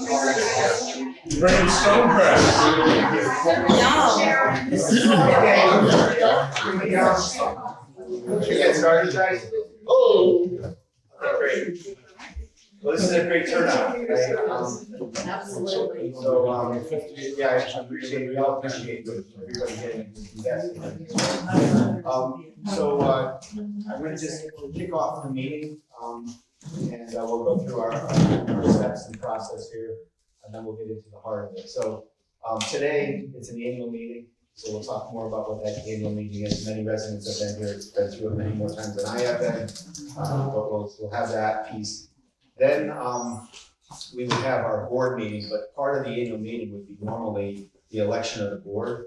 Bring Stonecraft. Should we get started, guys? Oh. Great. Well, this is a great turnout. Absolutely. So, yeah, I appreciate, we all appreciate everybody getting invested. I'm gonna just kick off the meeting, and we'll go through our steps and process here, and then we'll get into the heart of it. So, today, it's an annual meeting, so we'll talk more about what that annual meeting is. Many residents have been here, been through it many more times than I have been, but we'll have that piece. Then, we would have our board meeting, but part of the annual meeting would be normally the election of the board.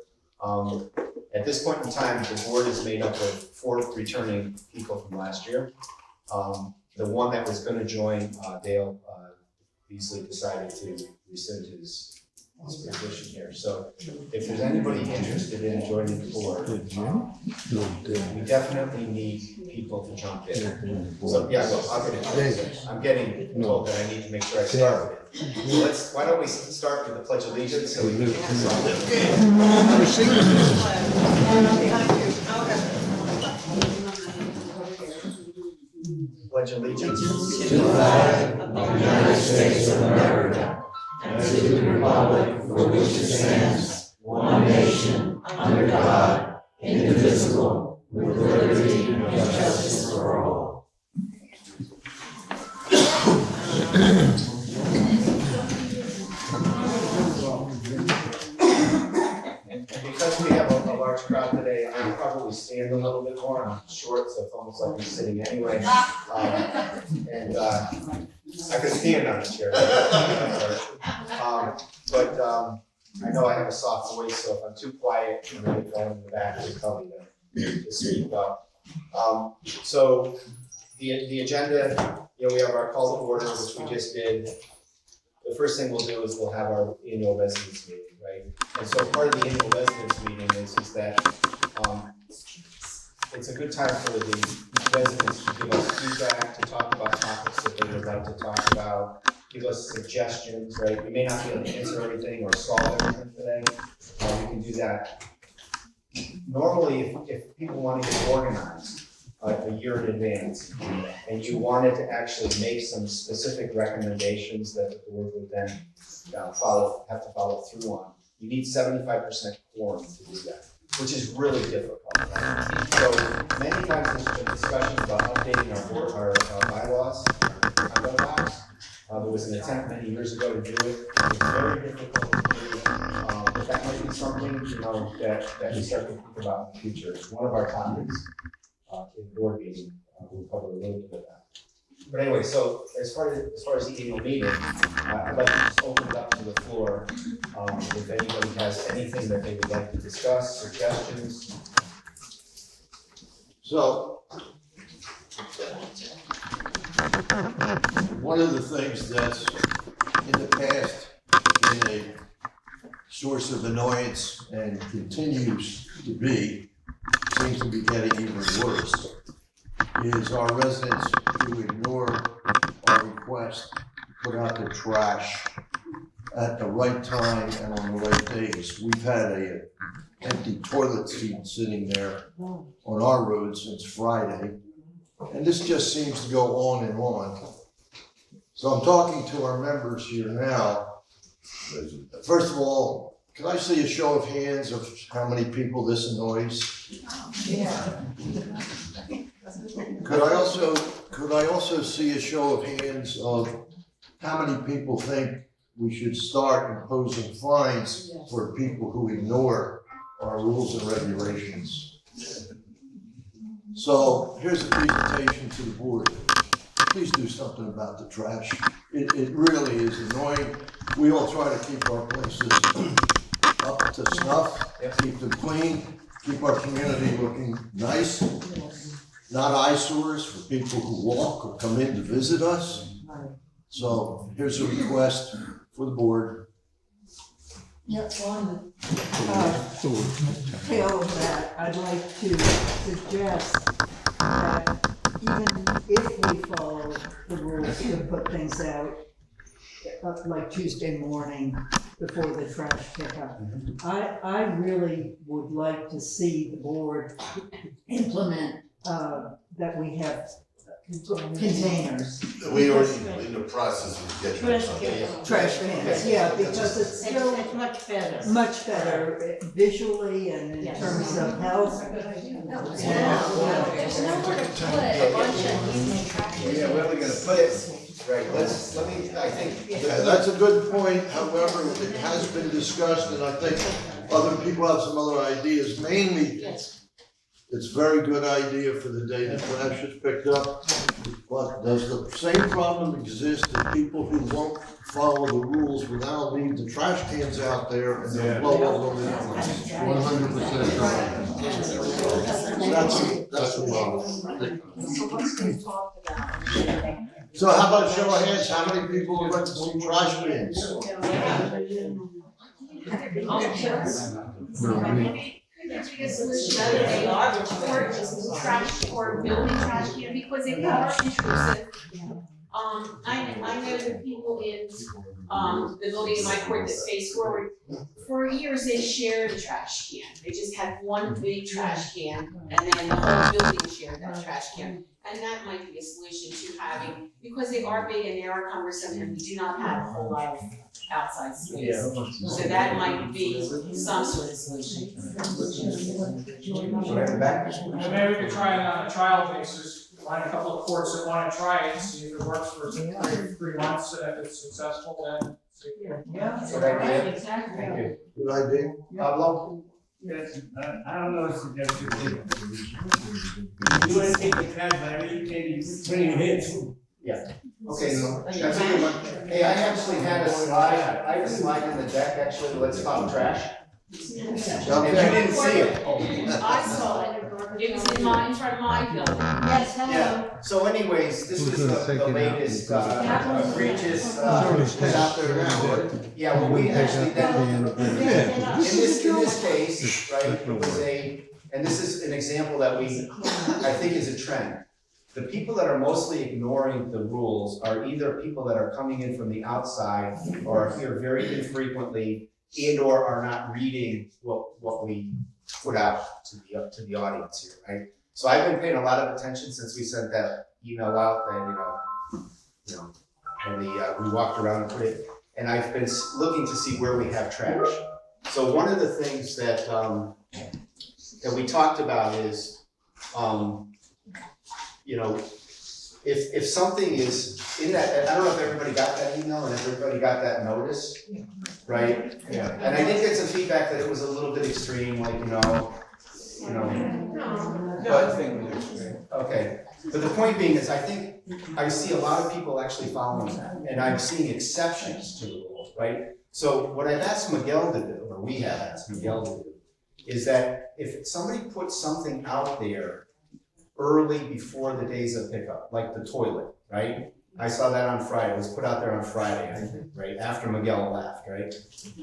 At this point in time, the board is made up of 4 returning people from last year. The one that was gonna join, Dale, Beasley decided to rescind his position here. So if there's anybody interested in joining the board, we definitely need people to jump in. So, yeah, well, I'll get into it. I'm getting told that I need to make sure I start with it. So why don't we start with the Pledge of Allegiance? So we can Pledge allegiance to the flag of the United States of America and to the republic for which it stands, one nation, under God, indivisible, with liberty and justice for all. And because we have a large crowd today, I'll probably stand a little bit more. I'm short, so it's almost like I'm sitting anyway. I could stand on the chair. I know I have a soft voice, so if I'm too quiet, I'm gonna go in the back and tell me to speak up. So the agenda, we have our call to order, which we just did. The first thing we'll do is we'll have our annual residence meeting, right? And so part of the annual residence meeting is that it's a good time for the residents to give us feedback, to talk about topics that they would like to talk about, give us suggestions, right? We may not be able to answer everything or solve everything today. We can do that. Normally, if people want to get organized a year in advance, and you wanted to actually make some specific recommendations that the board would then have to follow through on, you need 75% quorum to do that, which is really difficult. So many times there's been discussions about updating our bylaws, our conduct docs. There was an attempt many years ago to do it. It's very difficult to do. But that might be something, that we start to think about in the future. It's one of our topics in board meeting. We'll cover a little bit of that. But anyway, so as far as the annual meeting, I'd like to just open it up to the floor. If anybody has anything that they would like to discuss, suggestions. So, one of the things that's in the past been a source of annoyance and continues to be, seems to be getting even worse, is our residents who ignore our request to put out their trash at the right time and on the right days. We've had a empty toilet seat sitting there on our road since Friday, and this just seems to go on and on. So I'm talking to our members here now. First of all, can I see a show of hands of how many people this annoys? Yeah. Could I also see a show of hands of how many people think we should start imposing fines for people who ignore our rules and regulations? So here's a presentation to the board. Please do something about the trash. It really is annoying. We all try to keep our places up to snuff, keep them clean, keep our community looking nice, not eyesores for people who walk or come in to visit us. So here's a request for the board. Yep, on the tail of that, I'd like to suggest that even if we follow the rules to put things out, like Tuesday morning before the trash pickup. I really would like to see the board implement, that we have containers, We already in the process of getting Trash something. cans. trash cans, yeah, because it's still It's much better. much better visually and in Yes. terms of health. There's nowhere to put a bunch of used trash. Yeah, where are we gonna put it? Right, let me, I think. Yeah, that's a good point, however, it has been discussed, and I think other people have some other ideas, mainly, Yes. it's a very good idea for the day the trash is picked up, but does the same problem exist that people who won't follow the rules will now leave the trash cans out there and they'll blow all over the place? 100% right. That's a problem. So what's been talked about? So how about show of hands, how many people would like to see trash bins? Maybe could be a solution that they are report trash or building trash can because they are intrusive. I know the people in, the building in my court that face forward, for years they shared a trash can. They just had one big trash can and then the whole building shared that trash can. And that might be a solution to having, because they are big and they are cumbersome and we do not have a whole lot of outside space. So that might be some sort of solution. Back. Maybe we could try it on a trial basis, find a couple of courts that wanna try it, see if it works for 3 months, and if it's successful, then see. Yeah. Good idea. Exactly. Thank you. Good idea? Pablo? Yes, I don't know if that's a good. You wanna take the trash, but I really can bring it here too. Okay, no, that's a good one. Hey, I actually had a slide, I have a slide in the deck, actually, let's talk trash. If you didn't see it. I saw it, it was in front of my building. Yes, hello. Yeah, so anyways, this is the latest egregious, is out there now. Yeah, well, we actually then, in this case, right, it was and this is an example that I think is a trend. The people that are mostly ignoring the rules are either people that are coming in from the outside or are here very infrequently and or are not reading what we put out to the audience here, right? So I've been paying a lot of attention since we sent that email out that, and we walked around and put it, and I've been looking to see where we have trash. So one of the things that we talked about is, if something is in that, I don't know if everybody got that email and if everybody got that notice, right? Yeah. And I did get some feedback that it was a little bit extreme, like, okay. But the point being is, I think I see a lot of people actually following that, and I'm seeing exceptions to the rule, right? So what I've asked Miguel to do, or we have asked Miguel to do, is that if somebody puts something out there early before the days of pickup, like the toilet, right? I saw that on Friday, it was put out there on Friday, I think, right, after Miguel left, right?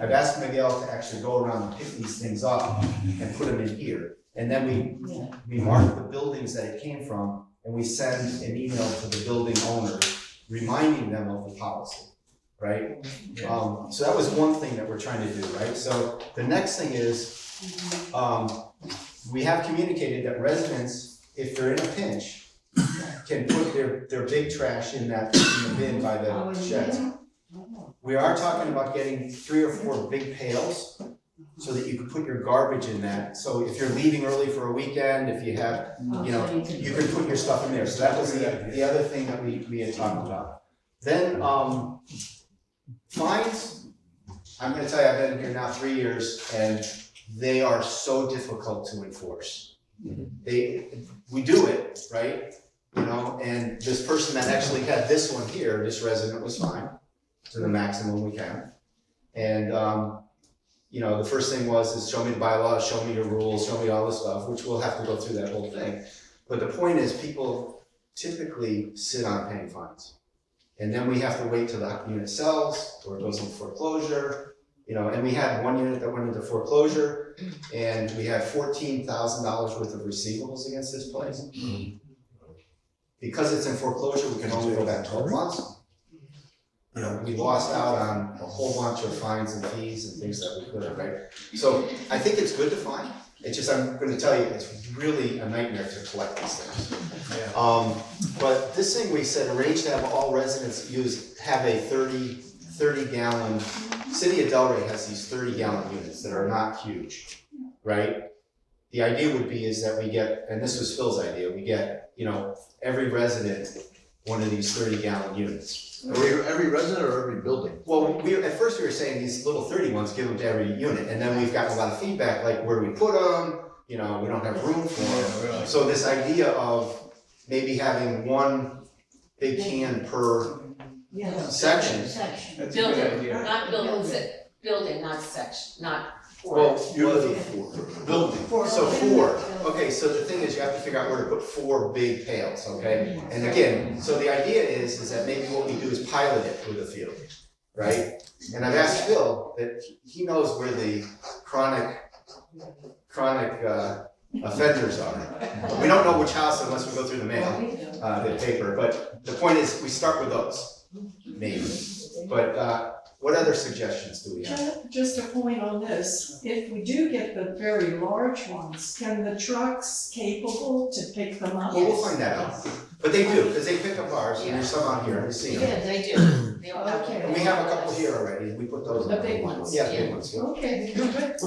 I've asked Miguel to actually go around and pick these things up and put them in here. And then we mark the buildings that it came from, and we send an email to the building owners reminding them of the policy, right? So that was one thing that we're trying to do, right? So the next thing is, we have communicated that residents, if they're in a pinch, can put their big trash in the bin by the sheds. We are talking about getting 3 or 4 big pails so that you can put your garbage in that. So if you're leaving early for a weekend, if you have, you can put your stuff in there. So that was the other thing that we had talked about. Then, fines, I'm gonna tell you, I've been here now 3 years and they are so difficult to enforce. We do it, right? And this person that actually had this one here, this resident was fine to the maximum we can. And, the first thing is show me the bylaws, show me your rules, show me all this stuff, which we'll have to go through that whole thing. But the point is people typically sit on paying fines. And then we have to wait till the unit sells or it goes into foreclosure, and we had one unit that went into foreclosure and we had $14,000 worth of receivables against this place. Because it's in foreclosure, we can only go back 12 months. we lost out on a whole bunch of fines and fees and things that we could have, right? So I think it's good to fine, it's just, I'm gonna tell you, it's really a nightmare to collect these things. But this thing we said, arrange to have all residents have a 30 gallon, City of Delray has these 30 gallon units that are not huge, right? The idea would be is that we get, and this was Phil's idea, we get, every resident one of these 30 gallon units. Every resident or every building? Well, at first we were saying these little 30 ones, give them to every unit, and then we've gotten a lot of feedback, like where do we put them? We don't have room for them. So this idea of maybe having one big can per section. That's a good Building, idea. not building, building, not section, not. Well, You're looking for building. so 4, okay, so the thing is you have to figure out where to put 4 big pails, okay? And again, so the idea is that maybe what we do is pilot it with a field, right? And I've asked Phil that he knows where the chronic offenders are. We don't know which house unless we go through the mail, the paper, but the point is, we start with those, maybe. But what other suggestions do we have? Just a point on this, if we do get the very large ones, can the trucks capable to pick them up? Well, we'll find that out. But they do, because they pick up ours, and there's some out here, I've seen them. Yeah, they do. They all have Okay. And we have a couple here already, we put those in. The big ones, Yeah, big ones, yeah. Okay, good.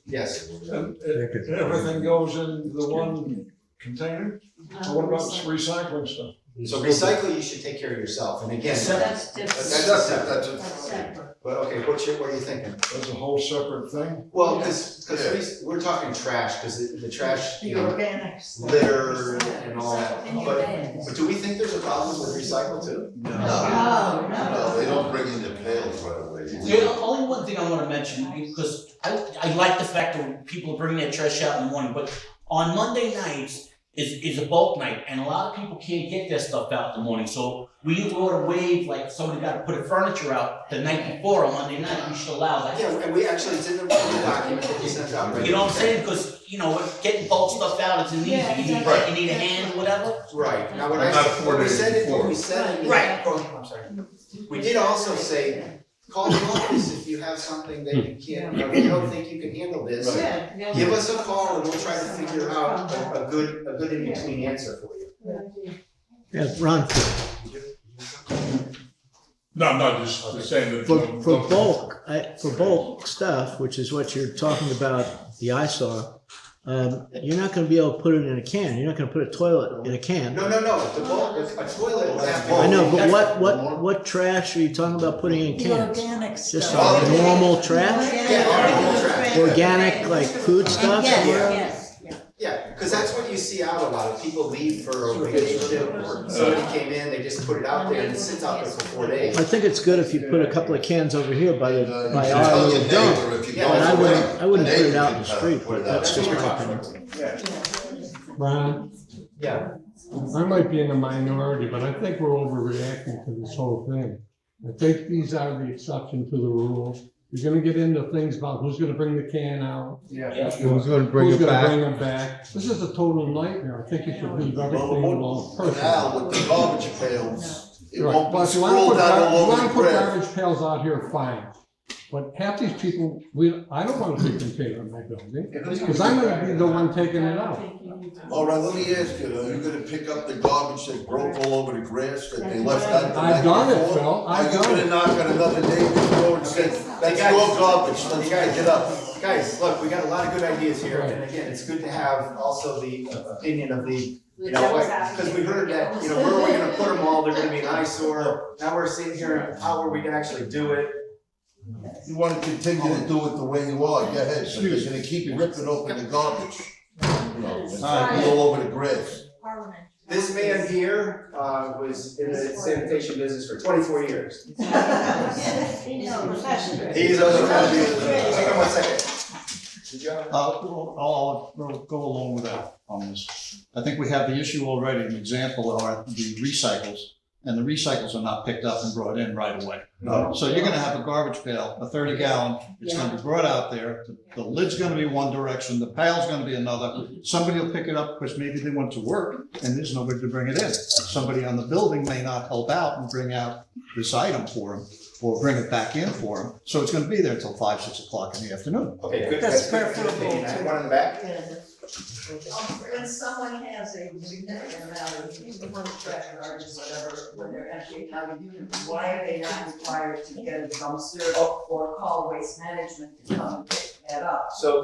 Yes. Everything goes in the one container? So what about recycling stuff? So recycle, you should take care of yourself, and again, That's different. That's but okay, what are you thinking? That's a whole separate thing? Well, because we're talking trash, because the trash, The organics. litter and all that, but do we think there's a problem with recycle too? No. No, They don't bring in the pails right away. The only one thing I wanna mention, because I like the fact that people are bringing their trash out in the morning, but on Monday nights is a bulk night, and a lot of people can't get their stuff out in the morning, so we ought to waive, like, somebody gotta put furniture out the night before on Monday night, we should allow that. Yeah, and we actually, it's in the document that we sent out, right? You know what I'm saying, because, getting bulk stuff out, it's an easy, Yeah, you need a hand, whatever. Right, now Not what we said in the. Right. I'm sorry. We did also say, call the office if you have something that you can't, if you don't think you can handle this. Yeah. Give us a call and we'll try to figure out a good in-between answer for you. Yeah, Ron, No, I'm not just saying that. for bulk stuff, which is what you're talking about, the eyesore, you're not gonna be able to put it in a can, you're not gonna put a toilet in a can. No, the bulk, a toilet will have. I know, but bulk. what trash are you talking about putting in The cans? organic Just stuff. normal trash? Yeah, normal trash. Organic, like food stuff? Yeah, because that's what you see out a lot, of people leave for a vacation, or somebody came in, they just put it out there and it sits out there for 4 days. I think it's good if you put a couple of cans over here by You our should tell your little dump. neighbor if you Yeah, go But away. I wouldn't put it Neighbor out in the can street, put it but out. that's just what my we're opinion. Yeah, Brian, yeah. I might be in the minority, but I think we're overreacting to this whole thing. I think these are the exception to the rule. You're gonna get into things about who's gonna bring the can out, Yeah. who's gonna bring it back. This is a total nightmare. I think you should leave everything alone. But now with the garbage pails, it Right, won't be but if you wanna scrolled put down all you over wanna the put grass. garbage pails out here, fine. But half these people, I don't want a big container in my building, because I'm gonna be the one taking it out. All right, let me ask you, are you gonna pick up the garbage that broke all over the grass that they left out the night I've done it, before? Phil, I've Are you done gonna it. knock on another neighbor's door and say, that's guys- your garbage, let's you guys- pick it up? Guys, look, we got a lot of good ideas here, and again, it's good to have also the opinion of the, because we heard that, where are we gonna put them all, they're gonna be an eyesore. Now we're sitting here, how are we gonna actually do it? You wanna continue to do it the way you are, go ahead, but you're gonna keep ripping open the garbage. And all over the grass. This man here, was in the sanitation business for 24 years. He's a professional. Hang on 1 second. Good job. I'll go along with that on this. I think we have the issue already, an example are the recycles. and the recycles are not picked up and brought in right away. No. So you're gonna have a garbage pail, a 30-gallon, it's gonna be brought out there, the lid's gonna be one direction, the pail's gonna be another. Somebody will pick it up because maybe they went to work and there's nobody to bring it in. Somebody on the building may not help out and bring out this item for them, or bring it back in for them. So it's gonna be there till 5, 6 o'clock in the afternoon. Okay, good. That's good preferable opinion. to- One in the back? When someone has a significant amount of one trash garbage, whatever, when they're emptying out a unit, why are they not required to get a dumpster or call waste management to come and pick that up? So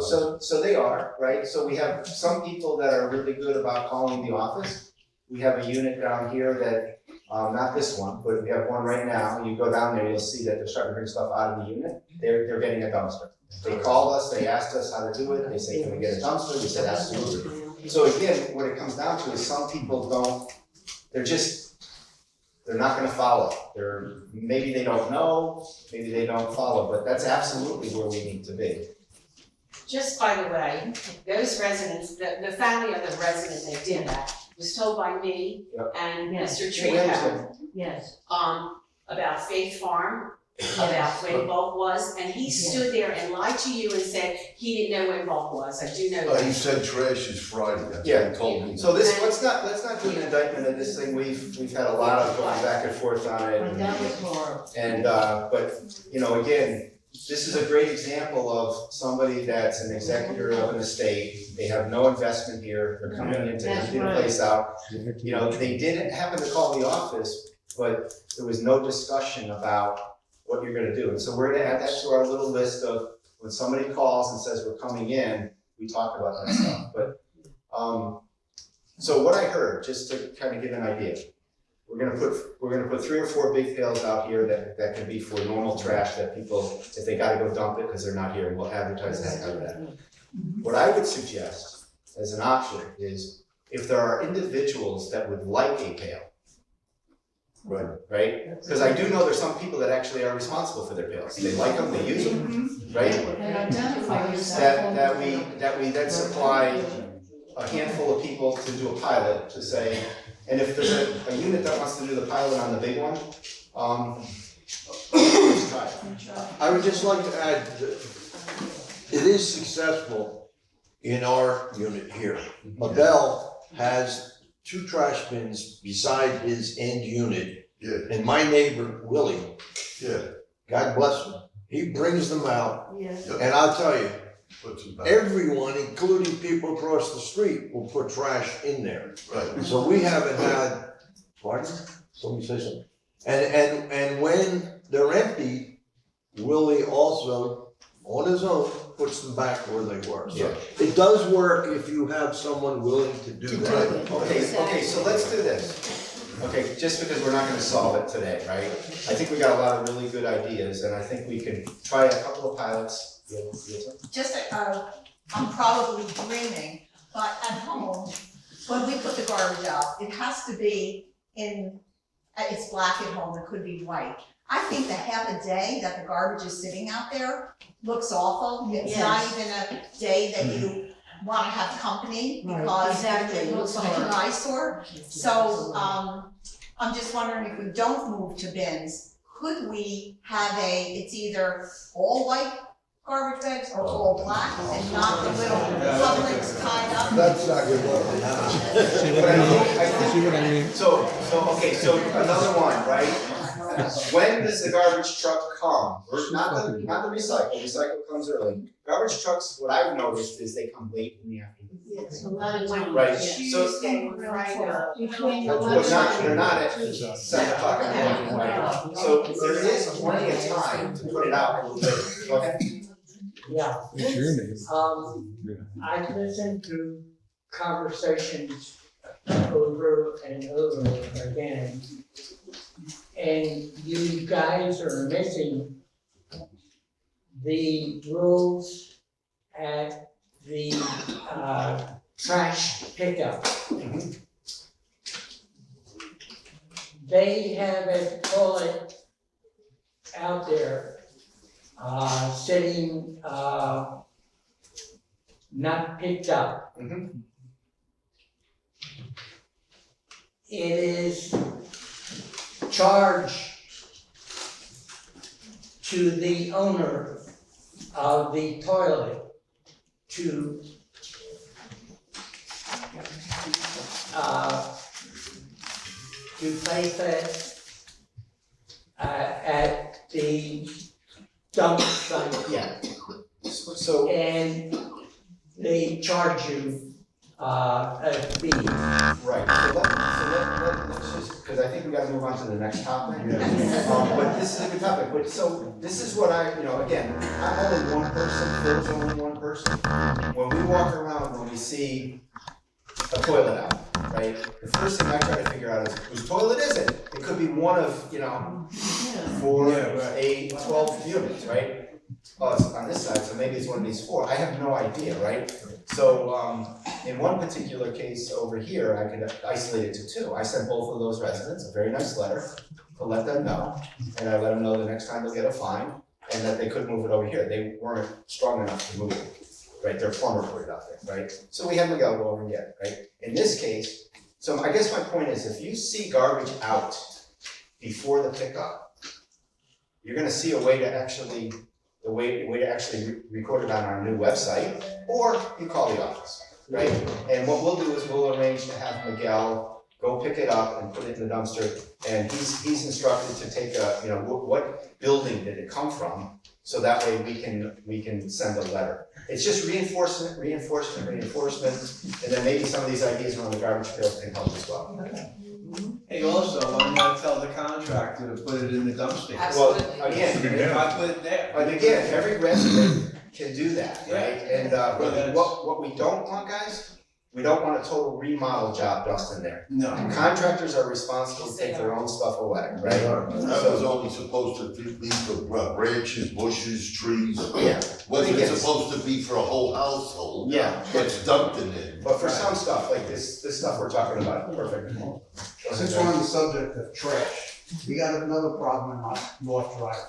they are, right? So we have some people that are really good about calling the office. We have a unit down here that, not this one, but we have one right now. You go down there, you'll see that they're starting to bring stuff out of the unit. They're getting a dumpster. They called us, they asked us how to do it. They say, can we get a dumpster? We said, absolutely. So again, what it comes down to is some people don't, they're not gonna follow. Maybe they don't know, maybe they don't follow, but that's absolutely where we need to be. Just by the way, those residents, the family of the resident that did that was told by me Yep. and Yes. Mr. We Trejo, understand. Yes. about Faith Farm, about when bulk was, and he stood there and lied to you and said he didn't know when bulk was. I do know He that. said trash is Friday, that's what Yeah. he told me. So let's not do an indictment of this thing. We've had a lot of going back and forth on it. But that was horrible. And, but, you know, again, this is a great example of somebody that's an executor of an estate. They have no investment here. They're coming in to That's empty the right. place out. You know, they didn't happen to call the office, but there was no discussion about what you're gonna do. And so we're gonna add that to our little list of, when somebody calls and says we're coming in, we talk about that stuff. But, so what I heard, just to kind of give an idea, we're gonna put 3 or 4 big pails out here that can be for normal trash that people, if they gotta go dump it because they're not here, we'll advertise the heck out of that. What I would suggest as an option is if there are individuals that would like a pail, right? Because I do know there's some people that actually are responsible for their pails. They like them, they use them, right? And identify yourself. That we then supply a handful of people to do a pilot to say, and if there's a unit that wants to do the pilot on the big one, let's try it. I would just like to add that it is successful in our unit here. Abel has 2 trash bins beside his end unit. Yeah. And my neighbor, Willie, God bless him, he brings them out. Yes. And I'll tell you, everyone, including people across the street, will put trash in there. Right. So we haven't had, pardon? Somebody say something. And when they're empty, Willie also, on his own, puts them back where they were. So it does work if you have someone willing to do that. Okay, so let's do this. Okay, just because we're not gonna solve it today, right? I think we got a lot of really good ideas, and I think we could try a couple of pilots. Just, I'm probably dreaming, but at home, when we put the garbage out, it has to be it's black at home, it could be white. I think the half a day that the garbage is sitting out there looks awful. It's not even a day that you wanna have company Right, because exactly. it looks like an eyesore. So, I'm just wondering if we don't move to bins, could we have it's either all white garbage bags or all black and not the little publics tied up? That's not good luck. See what I mean? So another one, right? When does the garbage truck come? Or not the recycle comes early. Garbage trucks, what I've noticed is they come late in the afternoon. Yes, a lot of times. Right, Tuesday, Friday. They're not at 7 o'clock in the morning, right? So there is plenty of time to put it out a little bit, okay? Yeah. It's your name. I listen to conversations over and over again. And you guys are missing the rules at the trash pickup. They have a toilet out there, sitting, not picked up. It is charge to the owner of the toilet to place it at the dump site. Yeah. So, And they charge you a fee. right, let's just, because I think we gotta move on to the next topic. But this is a good topic, but so, this is what again, I'm only one person, Phil's only one person. When we walk around, when we see a toilet out, right, the first thing I try to figure out is, whose toilet is it? It could be one of, 4, 8, 12 units, right? Oh, it's on this side, so maybe it's one of these 4, I have no idea, right? So, in one particular case over here, I could isolate it to 2. I sent both of those residents a very nice letter to let them know, and I let them know the next time they'll get a fine, and that they could move it over here. They weren't strong enough to move it, right? Their plumber put it out there, right? So we had Miguel go over and get it, right? In this case, so I guess my point is, if you see garbage out before the pickup, you're gonna see a way to actually record it on our new website, or you call the office, right? And what we'll do is we'll arrange to have Miguel go pick it up and put it in the dumpster, and he's instructed to take what building did it come from, so that way we can send a letter. It's just reinforcement, and then maybe some of these ideas around the garbage pails can help as well. Hey, also, I'm gonna tell the contractor to put it in the dumpster. Well, again, If I put it there. and again, every resident can do that, right? And Yeah. what we don't want, guys, we don't want a total remodel job dust in there. No. Contractors are responsible to take their own stuff away, right? That was only supposed to be for branches, bushes, trees. Yeah. Wasn't Yes. supposed to be for a whole household. Yeah. It's dumped in there. But for some stuff, like this stuff we're talking about, perfect. Since we're on the subject of trash, we got another problem in our North Drive.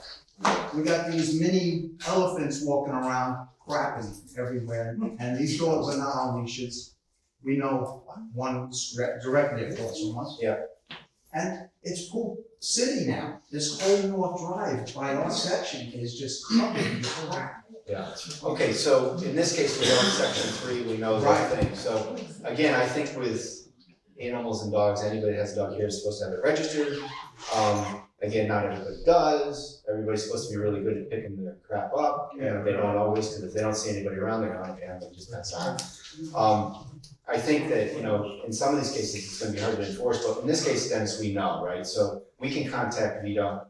We got these mini elephants walking around crapping everywhere, and these dogs are not on leashes. We know one directly across from us. Yeah. And it's Poop City now. This whole North Drive by our section is just covered with crap. Yeah, okay, so in this case, we're on section 3, we know that thing, so again, I think with animals and dogs, anybody that has a dog here is supposed to have it registered. Again, not everybody does, everybody's supposed to be really good at picking their crap up, and they don't always, because if they don't see anybody around, they're going, okay, I'm gonna just pass on. I think that, in some of these cases, it's gonna be hard to enforce, but in this case, Dennis, we know, right? So we can contact Vito,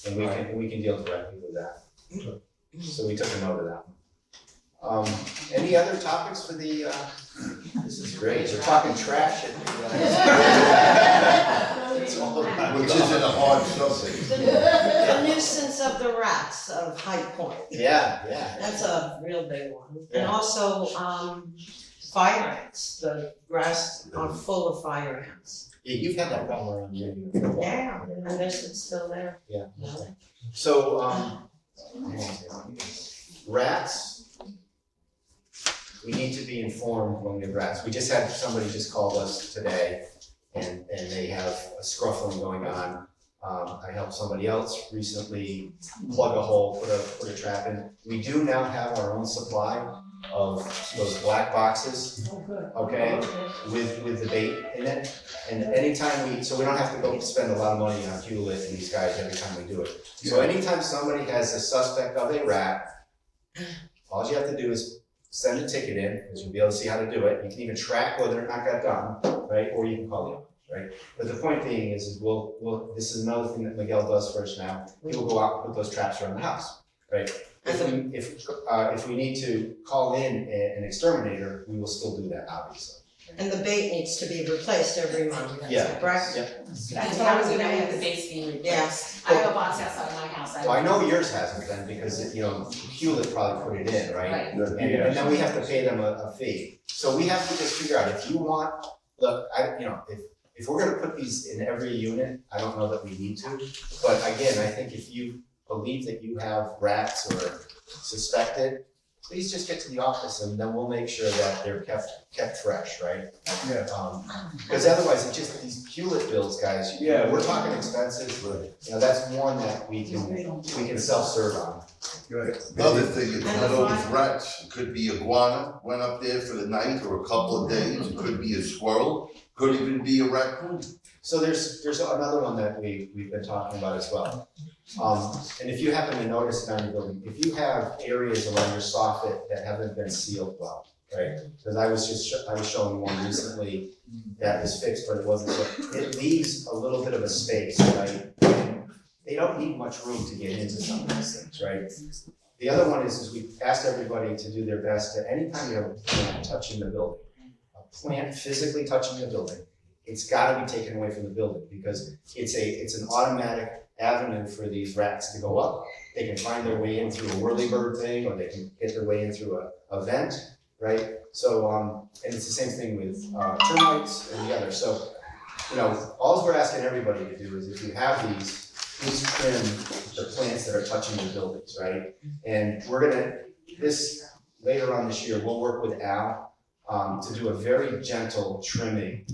and we can deal directly with that. So we took a note of that one. Any other topics for the, this is great, we're talking trash at the, it's all about- Which isn't a hard subject. The nuisance of the rats of High Point. Yeah. That's a real big one. Yeah. And also, fire ants, the grass are full of fire ants. Yeah, you've had that problem around here. Yeah, I guess it's still there. Yeah. So, rats, we need to be informed when we have rats. We just had somebody just called us today, and they have a scruffling going on. I helped somebody else recently plug a hole, put a trap in. We do now have our own supply of those black boxes, okay, with the bait in it. And anytime so we don't have to go spend a lot of money on Hewlett and these guys every time we do it. So anytime somebody has a suspect of a rat, all you have to do is send a ticket in, because you'll be able to see how to do it. You can even track whether or not got done, right? Or you can call the office, right? But the point being is this is another thing that Miguel does first now. He will go out and put those traps around the house, right? If we need to call in an exterminator, we will still do that, obviously. And the bait needs to be replaced every month, Yeah. correct? That's what I was gonna have the base being replaced. Yes. I have a box outside my house. Well, I know yours hasn't been, because Hewlett probably put it in, right? Right. And then we have to pay them a fee. So we have to just figure out, if you want, look, if we're gonna put these in every unit, I don't know that we need to. But again, I think if you believe that you have rats or suspect it, please just get to the office and then we'll make sure that they're kept fresh, right? Yeah. Because otherwise, it's just these Hewlett bills, guys, Yeah. we're talking expenses, you know, that's one that we can self-serve on. Another thing, it's not always rats, it could be iguana, went up there for the night or a couple of days, it could be a squirrel, could even be a raccoon. So there's another one that we've been talking about as well. And if you happen to notice in your building, if you have areas around your soffit that haven't been sealed well, right? Because I was showing one recently that was fixed, but it wasn't, so it leaves a little bit of a space, right? They don't need much room to get into some of these things, right? The other one is we've asked everybody to do their best to, anytime you have a plant touching the building, a plant physically touching the building, it's gotta be taken away from the building, because it's an automatic avenue for these rats to go up. They can find their way in through a whirlybird thing, or they can get their way in through a vent, right? So, and it's the same thing with termites and the others. So, you know, all we're asking everybody to do is, if you have these, please trim the plants that are touching the buildings, right? And we're gonna, later on this year, we'll work with Al to do a very gentle trimming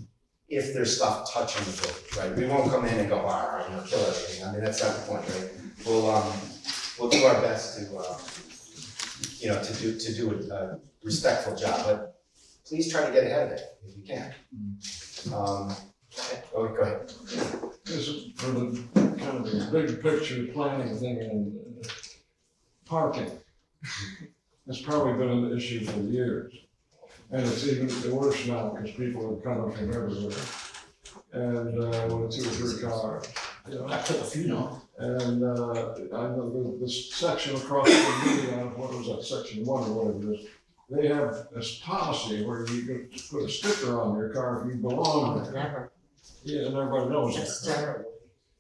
if there's stuff touching the building, right? We won't come in and go, you know, kill everything. I mean, that's not the point, right? We'll do our best to, you know, to do a respectful job, but please try to get ahead of it if you can. Go ahead. This is for the kind of the big picture planning thing and parking. It's probably been an issue for years. And it's even worse now because people are coming from everywhere. And with 2 or 3 cars. You know. I took a few now. And I know this section across the meeting on, what was that, section 1 or whatever it is, they have this policy where you can put a sticker on your car if you belong there. Never. Yeah, and everybody knows That's that. terrible.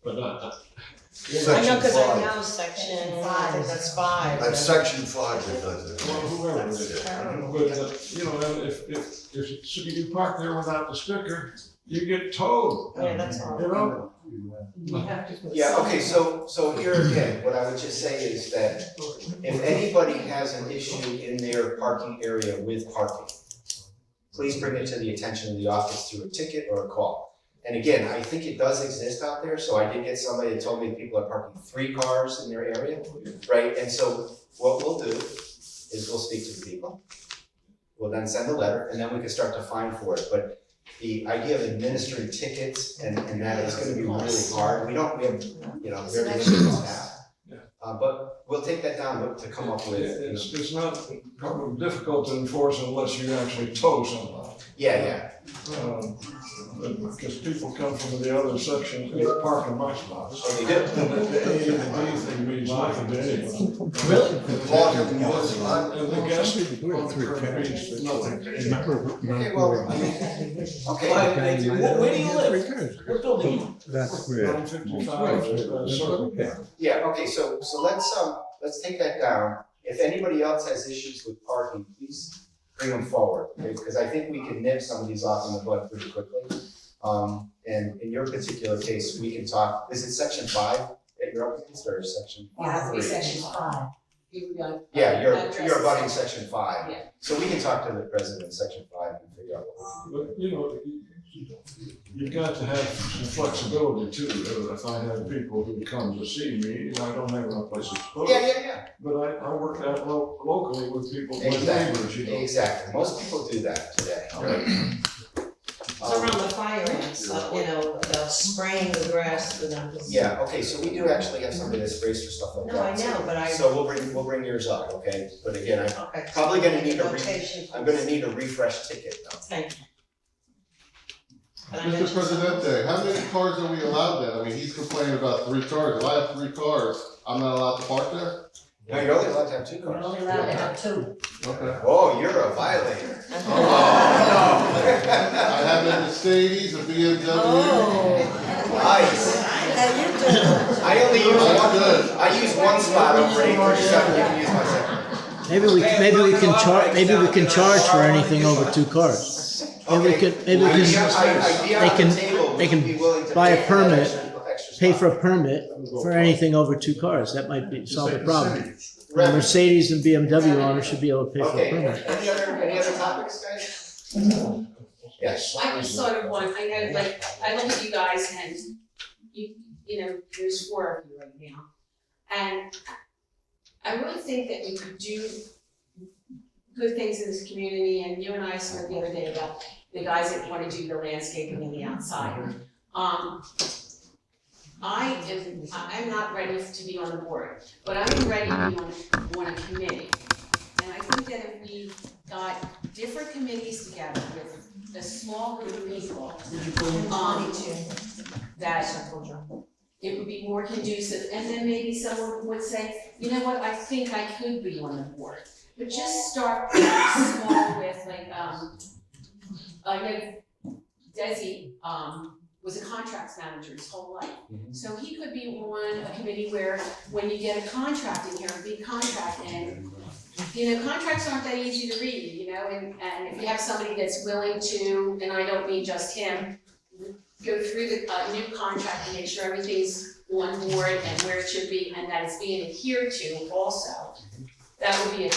But I know, cause I know section 5, that's 5. That's section 5 that does it. well, whoever it is. But, you know, if you park there without the sticker, you get towed. Yeah, that's all. You know? You have to put Yeah, okay, something- so here again, what I would just say is that if anybody has an issue in their parking area with parking, please bring it to the attention of the office through a ticket or a call. And again, I think it does exist out there, so I did get somebody that told me people are parking 3 cars in their area, right? And so what we'll do is we'll speak to the people. We'll then send a letter, and then we can start to fine for it. But the idea of administering tickets and that is gonna be really hard. We have, you know, very limited staff. But we'll take that down to come up with, you know. It's not probably difficult to enforce unless you actually tow somebody. Yeah. Because people come from the other section and park in my spots. Oh, they do? And the A and B thing means nothing to anyone. Really? And the guest means nothing. Okay, well, I mean, okay. Where do you live? What building? That's weird. 955, Circle K. Yeah, okay, so let's take that down. If anybody else has issues with parking, please bring them forward, okay? Because I think we can nip some of these off in the bud pretty quickly. And in your particular case, we can talk, is it section 5 that you're up against, or section 3? Yeah, it's section 5. Yeah, you're abutting section 5. Yeah. So we can talk to the president of section 5 and figure out what But, you know, you've got to have some flexibility too. If I have people who come to see me, and I don't have no place to put we it. do. Yeah. But I work out locally with people, with Exactly, neighbors, you know. exactly. Most people do that today, right? So around the fire ants, you know, the spraying the grass for them. Yeah, okay, so we do actually have somebody that sprays for stuff like No, that. I know, but I. So we'll bring yours up, okay? But again, I'm Okay. probably gonna need Location. I'm gonna need a refresh ticket though. Thank you. Mr. Presidente, how many cars are we allowed there? I mean, he's complaining about 3 cars. If I have 3 cars, I'm not allowed to park there? No, you're only allowed to have 2 cars. We're only allowed to have 2. Okay. Oh, you're a violator. I have a Mercedes, a BMW. Nice. I only use one, I use one spot over 837, you can use my second. Maybe we can charge for anything over 2 cars. Maybe they can buy a permit, pay for a permit for anything over 2 cars. That might solve the problem. Revenue. Mercedes and BMW owners should be able to pay for a Okay, permit. any other topics, guys? Yes. I just thought of one, I know, like, I look at you guys and you know, there's 4 of you right now. And I really think that we could do good things in this community, and you and I spoke the other day about the guys that wanna do the landscaping in the outside. I'm not ready to be on the board, but I'm ready to be on a committee. And I think that if we got different committees together with a small group of people, that it would be more conducive, and then maybe someone would say, you know what, I think I could be on the board. But just start small with like, I know Desi, was a contracts manager his whole life. So he could be on a committee where when you get a contract in here, a big contract, and you know, contracts aren't that easy to read, you know, and if you have somebody that's willing to, and I don't mean just him, go through the new contract and make sure everything's on board and where it should be and that it's being adhered to also. That would be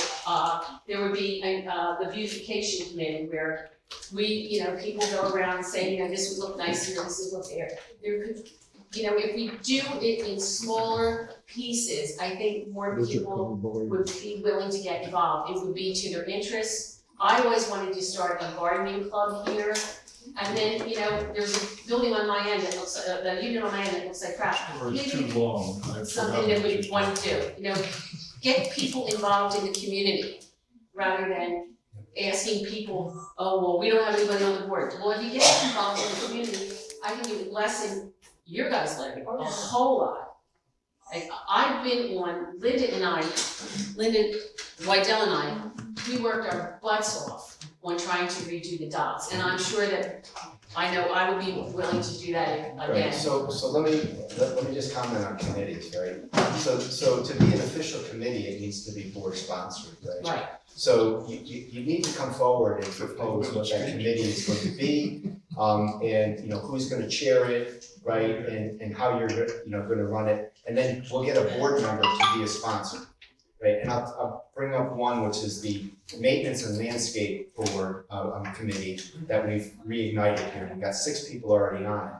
there would be the beautification committee where we, you know, people go around and say, you know, this would look nice here, this would look there. There could, you know, if we do it in smaller pieces, I think more people would be willing to get involved. It would be to their interests. I always wanted to start a gardening club here. And then, you know, there's a building on my end that looks, a unit on my end that looks like crap. It's too long. Something that we want to do, you know, get people involved in the community rather than asking people, oh, well, we don't have anybody on the board. Well, if you get involved in the community, I think it would lessen your guys' load a whole lot. Like, I've been on, Linda Wydell and I, we worked our butts off on trying to redo the docks, and I'm sure that, I know I would be willing to do that again. Right, so let me just comment on committees, right? So to be an official committee, it needs to be board sponsored, right? Right. So you need to come forward and propose what that committee is going to be, and you know, who's gonna chair it, right? And how you're, you know, gonna run it, and then we'll get a board member to be a sponsor, right? And I'll bring up one, which is the maintenance and landscape board committee that we've reignited here. We've got 6 people already on it,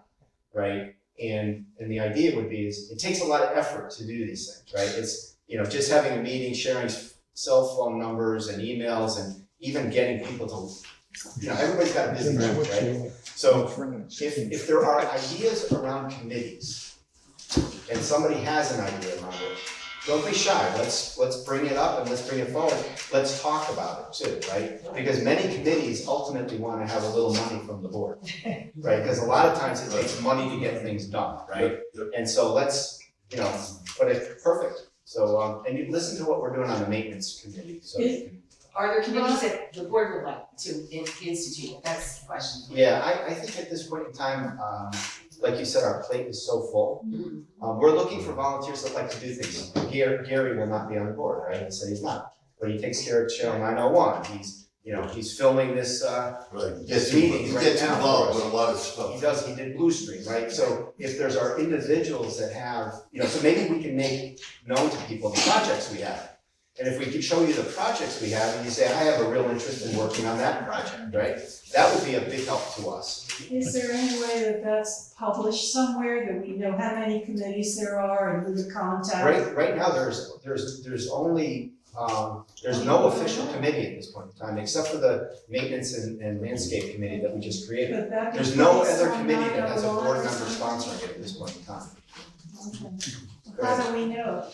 right? And the idea would be is it takes a lot of effort to do these things, right? It's, you know, just having a meeting, sharing cell phone numbers and emails, and even getting people to, you know, everybody's got a busy life, right? So if there are ideas around committees and somebody has an idea around it, don't be shy. Let's bring it up and let's bring it forward. Let's talk about it too, right? Because many committees ultimately want to have a little money from the board, right? Because a lot of times it takes money to get things done, right? And so let's, you know, but it's perfect. So, and you listen to what we're doing on the maintenance committee, so. Are there committees that the board would like to institute? That's the question. Yeah, I think at this point in time, like you said, our plate is so full. We're looking for volunteers that like to do things. Gary will not be on the board, right? He said he's not, but he takes care of Channel 901. He's, you know, he's filming this, this meeting right now. He gets involved with a lot of stuff. He does, he did Blue Stream, right? So if there's our individuals that have, you know, so maybe we can make known to people the projects we have. And if we could show you the projects we have and you say, I have a real interest in working on that project, right? That would be a big help to us. Is there any way that that's published somewhere, that we know how many committees there are and who to contact? Right now, there's only, there's no official committee at this point in time, except for the maintenance and landscape committee that we just created. There's no other committee that has a board member sponsoring it at this point in time. How do we know?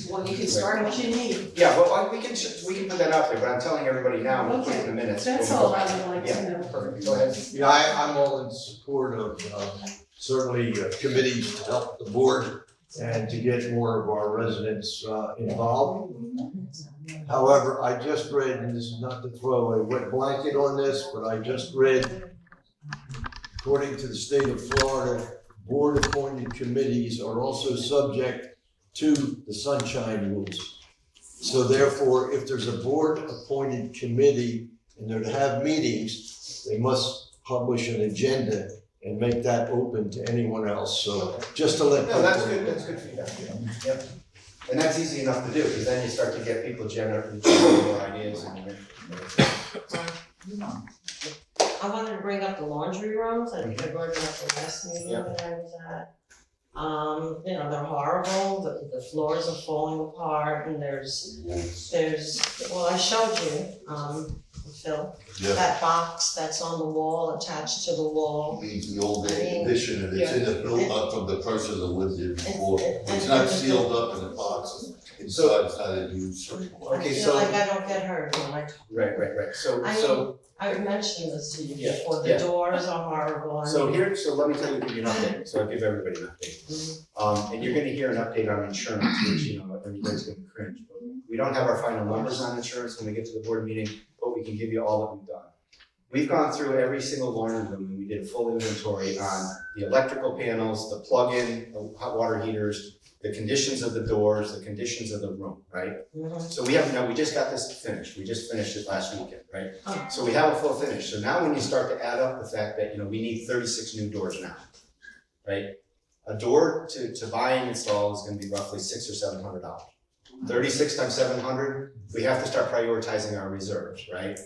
Well, you can start what you need. Yeah, well, we can put that out there, but I'm telling everybody now, we'll put it in the minutes. That's all I would like to know. Yeah, perfect, go ahead. Yeah, I'm all in support of certainly committees to help the board and to get more of our residents involved. However, I just read, and this is not to throw a wet blanket on this, but I just read, according to the state of Florida, board-appointed committees are also subject to the sunshine rules. So therefore, if there's a board-appointed committee and they're to have meetings, they must publish an agenda and make that open to anyone else. So just to let. No, that's good feedback, yep. And that's easy enough to do, because then you start to get people generating more ideas and. I wanted to bring up the laundry rooms, I brought it up the last meeting Yeah. that I was at. You know, they're horrible, the floors are falling apart and there's, well, I showed you, Phil, Yeah. that box that's on the wall, attached to the wall. The old I mean, addition, and it's in the build-up from the person that lived there before. It's not sealed up in the box, inside it's not in use anymore. I feel like I don't get hurt when I. Right, so, I so. I mentioned this to you Yeah, before, the yeah. doors are horrible. I So mean- here, so let me tell you, give you an update, so I'll give everybody an update. And you're gonna hear an update on insurance, which, you know, everybody's gonna cringe, but we don't have our final numbers on insurance when we get to the board meeting, but we can give you all that we've done. We've gone through every single laundry room, and we did a full inventory on the electrical panels, the plug-in, the hot water heaters, the conditions of the doors, the conditions of the room, right? So we just got this finished, we just finished it last weekend, right? Oh. So we have a full finish, so now when you start to add up the fact that, you know, we need 36 new doors now, right? A door to buy and install is gonna be roughly $600 or $700. 36 times 700, we have to start prioritizing our reserves, right?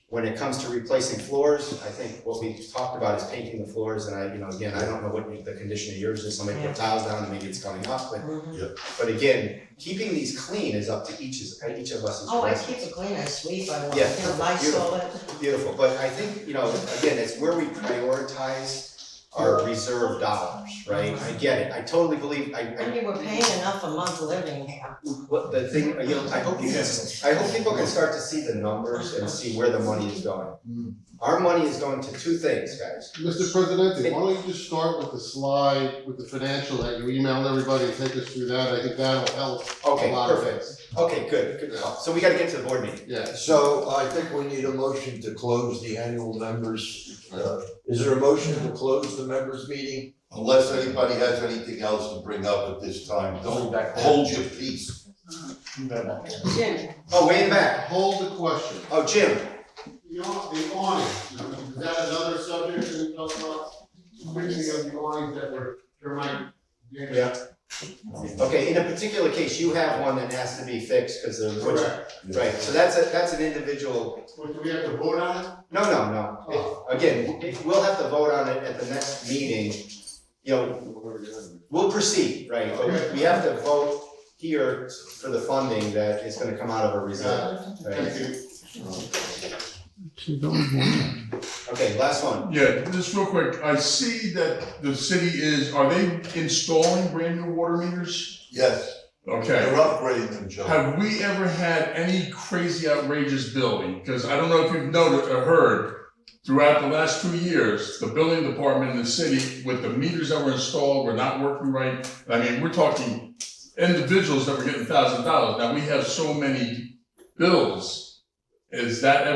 When it comes to replacing floors, I think what we talked about is painting the floors, and I, you know, again, I don't know what the condition of yours is, somebody put tiles down and maybe it's coming up, but again, keeping these clean is up to each of us as Oh, I residents. keep it clean, I sweep, I, Yeah, you know, Lysol it. Beautiful, but I think, you know, again, it's where we prioritize our reserve dollars, right? I get it, I totally believe, I mean, we're paying enough a month living here. what the thing, you know, I hope people can start to see the numbers and see where the money is going. Our money is going to two things, guys. Mr. Presidente, why don't you just start with the slide with the financial that you emailed everybody and take us through that? I think that'll help Okay, a lot of perfect. things. Okay, good. So we gotta get to the board meeting. Yeah. So I think we need a motion to close the annual members. Is there a motion to close the members meeting? Unless anybody has anything else to bring up at this time, don't hold your peace. Jim. Oh, way in the back. Hold the question. Oh, Jim. The awning, is that another subject that we talked about? Fixing of the awnings that were termite damaged? Yeah. Okay, in a particular case, you have one that has to be fixed because of. Correct. Right, so that's an individual. What, do we have to vote on it? No. Again, we'll have to vote on it at the next meeting. You know, we'll proceed, right? But we have to vote here for the funding that is gonna come out of a reserve, right? Thank you. Okay, last one. Yeah, just real quick, I see that the city are they installing brand new water meters? Yes. Okay. They're upgrading them, Joe. Have we ever had any crazy outrageous billing? Because I don't know if you've noted or heard, throughout the last 2 years, the building department in the city, with the meters that were installed, were not working right. I mean, we're talking individuals that were getting $1,000. Now, we have so many bills. Is that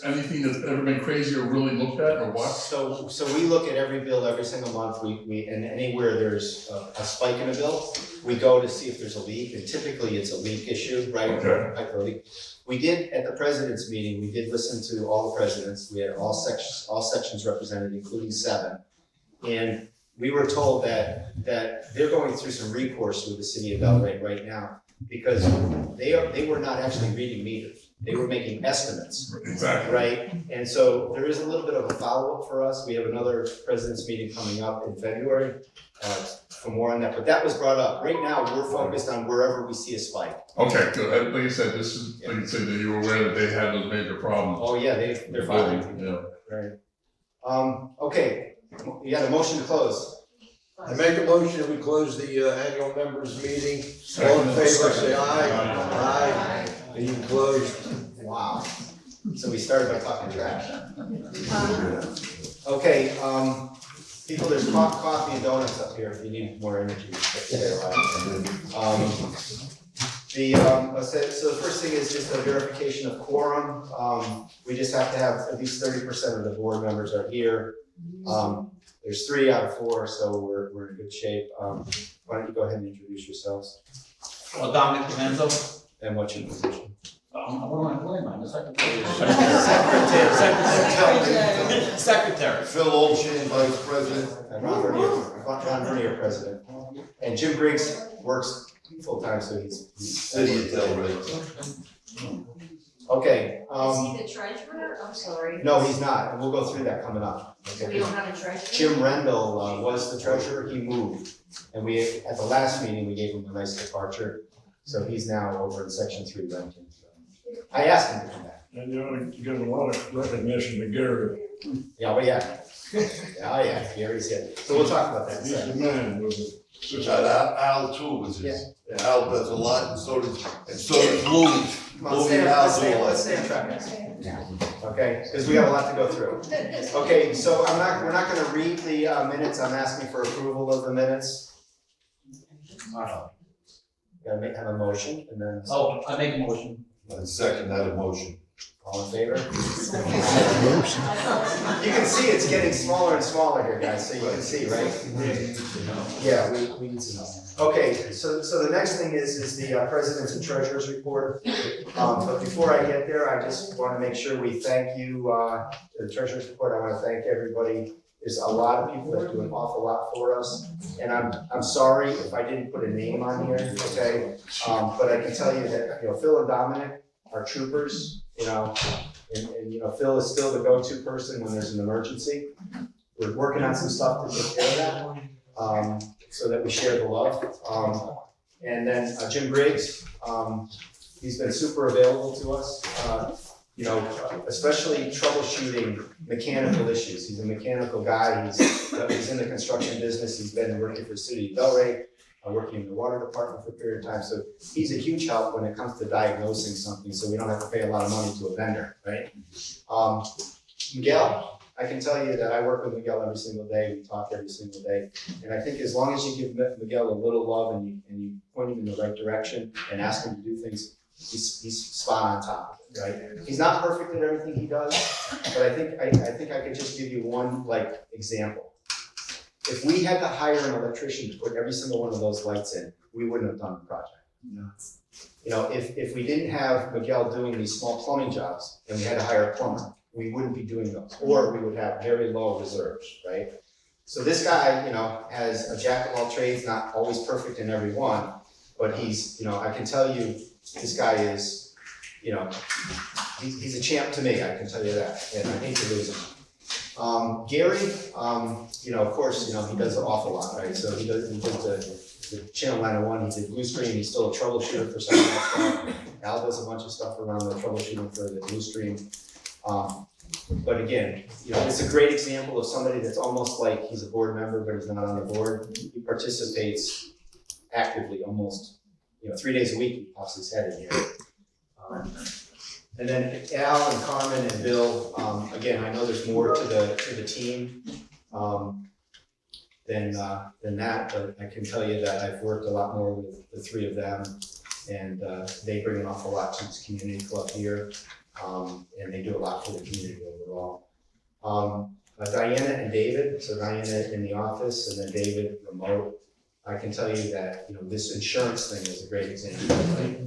anything that's ever been crazy or really looked at or what? So we look at every bill every single month, and anywhere there's a spike in a bill, we go to see if there's a leak, and typically it's a leak issue, right? Okay. We did, at the president's meeting, we did listen to all the presidents, we had all sections represented, including 7. And we were told that they're going through some recourse with the city of Delray right now, because they were not actually reading meters. They were making estimates. Exactly. Right? And so there is a little bit of a follow-up for us. We have another president's meeting coming up in February for more on that. But that was brought up. Right now, we're focused on wherever we see a spike. Okay, good. Like you said, like you said, that you were aware that they had those major problems. Oh, yeah, they're filing. Yeah. Right. Okay, you got a motion to close. I make a motion that we close the annual members meeting. All in favor, say aye. Aye. Meeting closed. Wow. So we started by talking trash. Okay, people, there's coffee and donuts up here if you need more energy. So the first thing is just a verification of quorum. We just have to have at least 30% of the board members are here. There's 3 out of 4, so we're in good shape. Why don't you go ahead and introduce yourselves? Dominic Lorenzo. And what's your position? What am I, the secretary? Secretary. Secretary. Phil Olshan, Vice President. And Ron Vernier, President. And Jim Griggs works full-time, so he's. City of Delray. Okay, Is he the treasurer? I'm sorry. no, he's not, and we'll go through that coming up. We Okay. don't have a treasurer? Jim Rendell was the treasurer, he moved, and we, at the last meeting, we gave him a nice departure, so he's now over in section 3 renting. I asked him to come back. And you ought to give a lot of recognition to Gary. Yeah, but yeah. Oh, yeah, Gary's here, so we'll talk about that in a He's second. the man with it. Al too was his, Al does a lot, and so does Louis. Come on, stay on track, guys. Okay, because we have a lot to go through. Okay, so we're not gonna read the minutes, I'm asking for approval of the minutes. Gotta have a motion, and then. Oh, I make a motion. I second that motion. All in favor? You can see it's getting smaller and smaller here, guys, so you can see, right? Yeah, we need to know. Okay, so the next thing is the president's and treasurer's report. But before I get there, I just want to make sure we thank you, the treasurer's report. I want to thank everybody. There's a lot of people that do an awful lot for us, and I'm sorry if I didn't put a name on here, okay? But I can tell you that, Phil and Dominic are troopers. And Phil is still the go-to person when there's an emergency. We're working on some stuff to take care of that, so that we share the love. And then Jim Briggs, he's been super available to us, especially troubleshooting mechanical issues. He's a mechanical guy, he's in the construction business, he's been working for the City of Delray, working in the water department for a period of time, so he's a huge help when it comes to diagnosing something, so we don't have to pay a lot of money to a vendor, right? Miguel, I can tell you that I work with Miguel every single day, we talk every single day, and I think as long as you give Miguel a little love and you point him in the right direction and ask him to do things, he's spot on top of it, right? He's not perfect at everything he does, but I think I could just give you one example. If we had to hire an electrician to put every single one of those lights in, we wouldn't have done the project. If we didn't have Miguel doing these small plumbing jobs and we had to hire a plumber, we wouldn't be doing those, or we would have very low reserves, right? So this guy, has a jack of all trades, not always perfect in every one, but he's, I can tell you, this guy is, he's a champ to me, I can tell you that, and I hate to lose him. Gary, of course, he does an awful lot, right? So he did the Channel 901, he did blue screen, he's still a troubleshooter for some of that stuff. Al does a bunch of stuff around the troubleshooting for the blue screen. But again, it's a great example of somebody that's almost like he's a board member, but he's not on the board. He participates actively almost, 3 days a week, he pops his head in here. And then Al and Carmen and Bill, again, I know there's more to the team than that, but I can tell you that I've worked a lot more with the three of them, and they bring an awful lot to this community club here, and they do a lot for the community overall. Diana and David, so Diana in the office and then David remote. I can tell you that, this insurance thing is a great example. Right?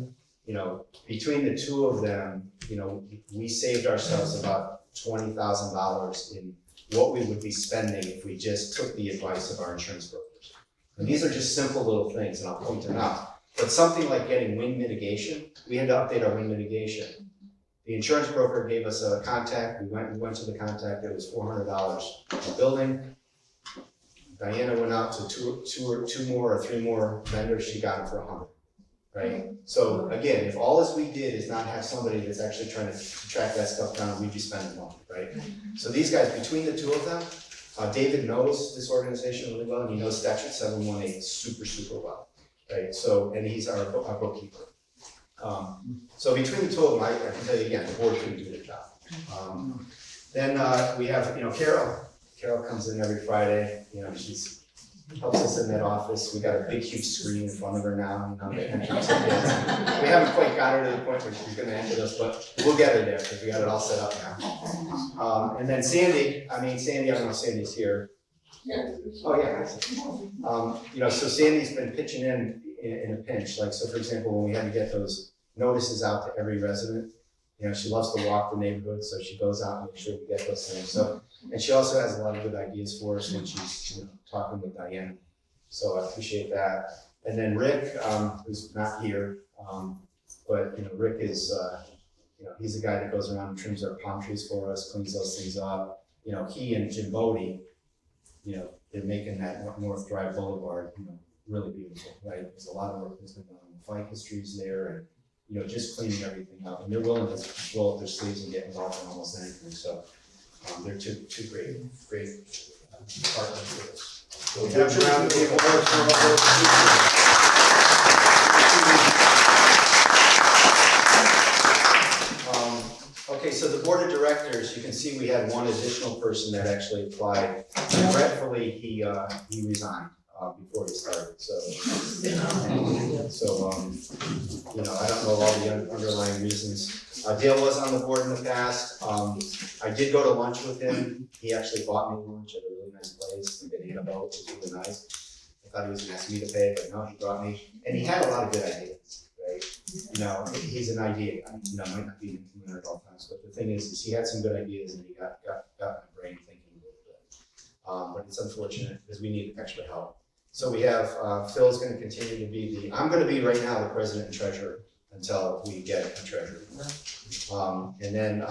Between the two of them, we saved ourselves about $20,000 in what we would be spending if we just took the advice of our insurance brokers. And these are just simple little things, and I'll point them out. But something like getting wind mitigation, we had to update our wind mitigation. The insurance broker gave us a contact, we went to the contact, it was $400 a building. Diana went out to two or three more vendors, she got them for $100. Right? So again, if all we did is not have somebody that's actually trying to track that stuff down, we'd be spending money, right? So these guys, between the two of them, David knows this organization really well, and he knows Statute 718 super, super well, right? So, and he's our bookkeeper. So between the two of them, I can tell you again, the board couldn't do their job. Then we have, Carol. Carol comes in every Friday, she's helps us in that office. We got a big, huge screen in front of her now. We haven't quite got her to the point where she's going to enter us, but we'll get her there because we got it all set up now. And then Sandy, I don't know if Sandy's here. Oh, yeah. So Sandy's been pitching in a pinch. Like, so for example, when we had to get those notices out to every resident, she loves to walk the neighborhood, so she goes out and make sure we get those things. So, and she also has a lot of good ideas for us when she's talking with Diane. So I appreciate that. And then Rick, who's not here, but, Rick is, he's the guy that goes around and trims our palm trees for us, cleans those things up. He and Jim Bodie, they're making that North Drive Boulevard, really beautiful, right? There's a lot of work that's been done on the ficus trees there and, just cleaning everything up. And they're willing to roll up their sleeves and get involved in almost anything. So they're two great partners with us. So we have a round table for all those. Okay, so the board of directors, you can see we had one additional person that actually applied. Regretfully, he resigned before he started. So I don't know all the underlying reasons. Dale was on the board in the past. I did go to lunch with him. He actually bought me lunch at a really nice place. We did Annabelle, which was really nice. I thought he was going to ask me to pay, but no, he brought me. And he had a lot of good ideas, right? He's an idea guy. Might not be implemented at all times, but the thing is he had some good ideas and he got my brain thinking a little bit. But it's unfortunate because we need extra help. So we have Phil's going to continue to be I'm going to be right now the president and treasurer until we get a treasurer. And then